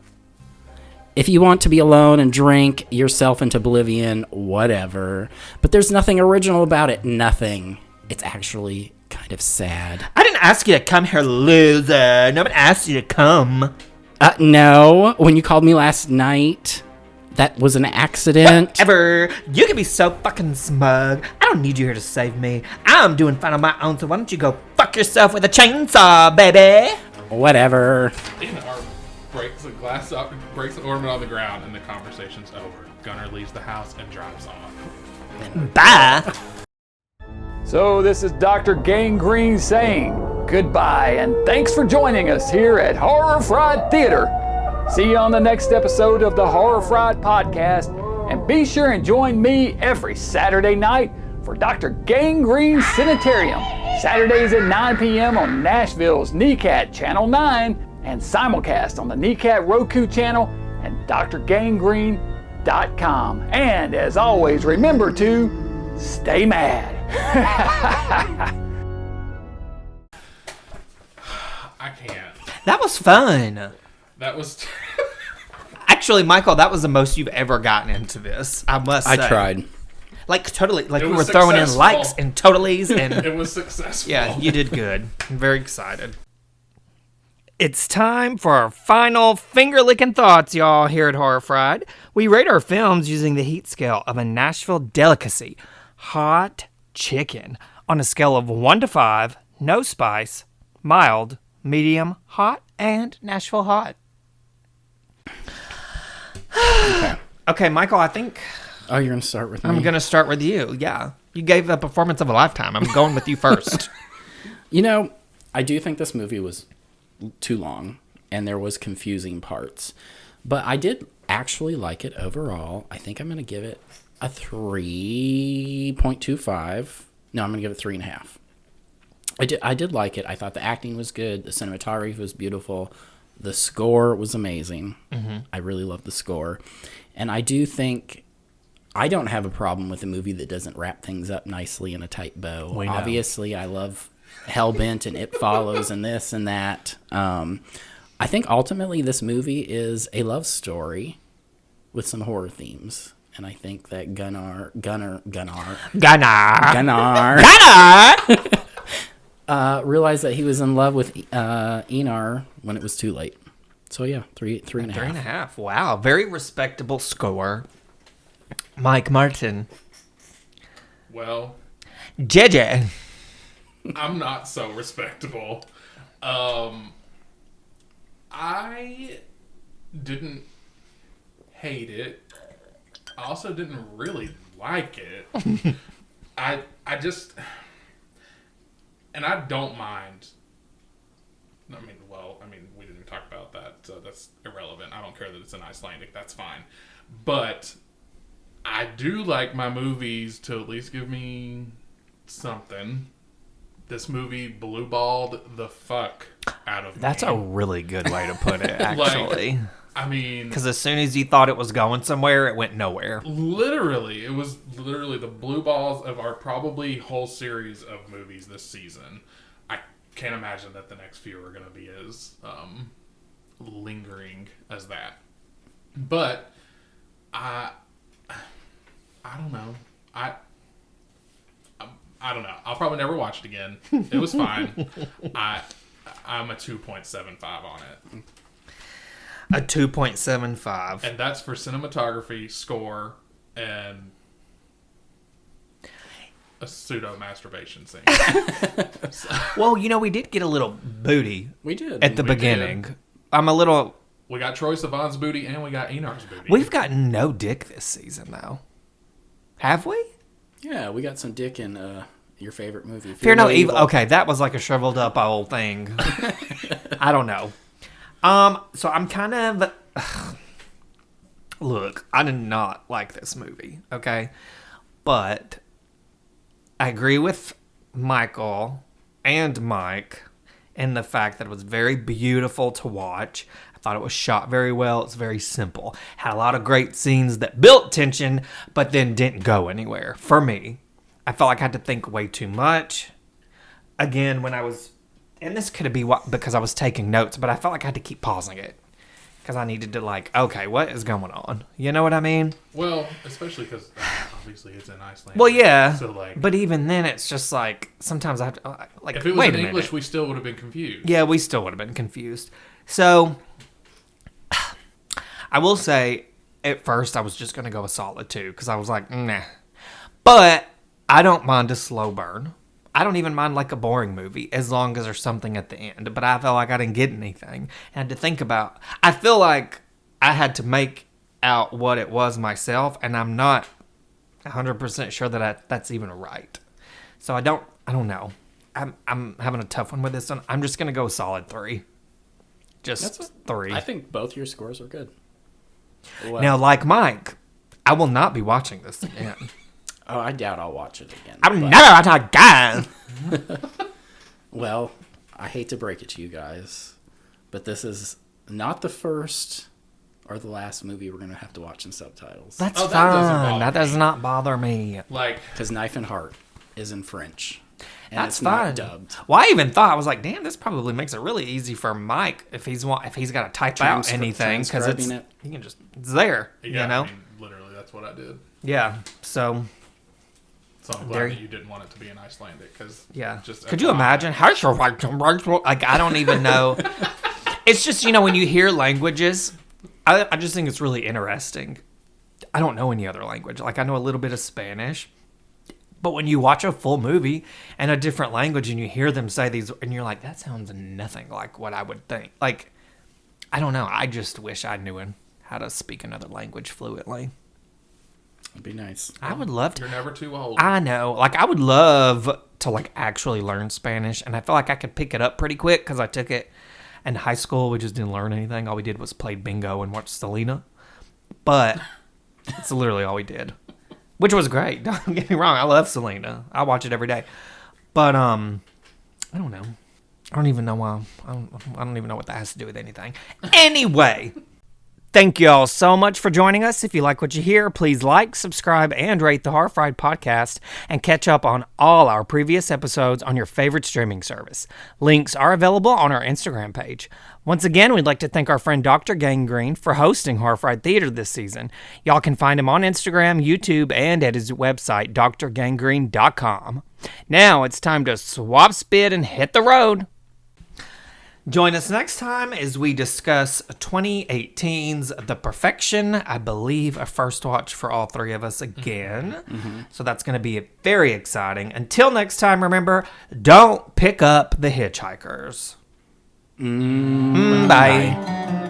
If you want to be alone and drink yourself into oblivion, whatever. But there's nothing original about it. Nothing. It's actually kind of sad. I didn't ask you to come here, loser. No one asked you to come. No. When you called me last night, that was an accident. Whatever. You can be so fucking smug. I don't need you here to save me. I'm doing fine on my own, so why don't you go fuck yourself with a chainsaw, baby? Whatever. Enar breaks a glass up, breaks an ornament on the ground, and the conversation's over. Gunnar leaves the house and drives off. Bye. So this is Dr. Gangrene saying goodbye and thanks for joining us here at Horror Fried Theater. See you on the next episode of the Horror Fried Podcast, and be sure and join me every Saturday night for Dr. Gangrene Sanitarium, Saturdays at 9 p.m. on Nashville's NECAT Channel 9, and simulcast on the NECAT Roku channel and drgangrene.com. And as always, remember to stay mad. I can't. That was fun. That was... Actually, Michael, that was the most you've ever gotten into this, I must say. I tried. Totally. It We were was throwing in successful. likes and totallys. And It was successful. yeah, you did good. I'm very excited. It's time for our final finger-licking thoughts, y'all, here at Horror Fried. We rate our films using the heat scale of a Nashville delicacy, hot chicken, on a scale of 1 to 5, no spice, mild, medium, hot, and Nashville hot. Okay, Michael, I think Oh, you're going to start with me? I'm going to start with you. Yeah. You gave the performance of a lifetime. I'm going with you first. I do think this movie was too long, and there was confusing parts. But I did actually like it overall. I think I'm going to give it a 3.25. No, I'm going to give it 3.5. I did like it. I thought the acting was good. The cinematography was beautiful. The score was amazing. Mm-hmm. I really love the score. And I do think I don't have a problem with a movie that doesn't wrap things up nicely in a tight bow. Obviously, I love Hellbent and It Follows and this and that. I think ultimately this movie is a love story with some horror themes. and I think that Gunnar realized that he was in love with Einar when it was too late. So yeah, three and a half. 3.5. Wow, very respectable score. Mike Martin. Well, JJ. I'm not so respectable. I didn't hate it. I also didn't really like it. I just, and I don't mind. I mean, we didn't talk about that, so that's irrelevant. I don't care that it's in Icelandic. That's fine. But I do like my movies to at least give me something. This movie blue-balled the fuck out of me. That's a really good way to put it, actually. I mean... Because as soon as you thought it was going somewhere, it went nowhere. Literally. It was literally the blue balls of our probably whole series of movies this season. I can't imagine that the next few are going to be as lingering as that. But I don't know. I don't know. I'll probably never watch it again. It was fine. I'm a 2.75 on it. A 2.75. And that's for cinematography, score, and a pseudo masturbation scene. Well, we did get a little booty. We did. At the beginning. I'm a little... We got Troye Sivan's booty and we got Einar's booty. We've got no dick this season, though. Have we? Yeah, we got some dick in your favorite movie. Fear No Evil. Okay, that was like a shriveled up old thing. I don't know. So I'm kind of... Look, I did not like this movie, okay? But I agree with Michael and Mike in the fact that it was very beautiful to watch. I thought it was shot very well. It's very simple. Had a lot of great scenes that built tension, but then didn't go anywhere. For me, I felt like I had to think way too much. Again, when I was... And this could be because I was taking notes, but I felt like I had to keep pausing it. Because I needed to okay, what is going on? You know what I mean? Well, especially because obviously it's in Iceland. Well, yeah. So but even then, it's just sometimes I have to, if it was in English, we still would have been confused. Yeah, we still would have been confused. So, I will say, at first, I was just going to go a solid 2, because I was like, nah. But, I don't mind a slow burn. I don't even mind a boring movie as long as there's something at the end. But I felt like I didn't get anything. I had to think about... I feel like I had to make out what it was myself, and I'm not 100% sure that that's even right. So I don't know. I'm having a tough one with this one. I'm just going to go solid 3. Just 3. I think both your scores are good. Well, Now, like Mike, I will not be watching this again. Oh, I doubt I'll watch it again. I'm never watching again. Well, I hate to break it to you guys, but this is not the first or the last movie we're going to have to watch in subtitles. That's that fine. That does does not bother me. Because Knife and Heart is in French. And That's it's fine. not dubbed. Well, I even thought, I was like, damn, this probably makes it really easy for Mike if he's got to type out anything, because it's there, Yeah, you know? I mean, literally, that's what I did. Yeah, so... So I'm glad that you didn't want it to be in Icelandic, because could you imagine? Like, I don't even know. It's just, when you hear languages, I just think it's really interesting. I don't know any other language. Like, I know a little bit of Spanish, but when you watch a full movie in a different language and you hear them say these, and you're like, that sounds nothing like what I would think. Like, I don't know. I just wish I knew how to speak another language fluently. It'd be nice. I would love to. You're never too old. I know. Like, I would love to, actually learn Spanish. And I feel like I could pick it up pretty quick because I took it in high school. We just didn't learn anything. All we did was play bingo and watch Selena. But it's literally all we did. Which was great. Don't get me wrong. I love Selena. I watch it every day. But, I don't know. I don't even know why. I don't even know what that has to do with anything. Anyway, Thank you all so much for joining us. If you like what you hear, please like, subscribe, and rate the Horror Fried podcast, and catch up on all our previous episodes on your favorite streaming service. Links are available on our Instagram page. Once again, we'd like to thank our friend Dr. Gangrene for hosting Horror Fried Theater this season. Y'all can find him on Instagram, YouTube, and at his website, drgangrene.com. Now it's time to swap spit and hit the road. Join us next time as we discuss 2018's The Perfection. I believe a first watch for all three of us again. Mm-hmm. So that's going to be very exciting. Until next time, remember, don't pick up the hitchhikers. Bye.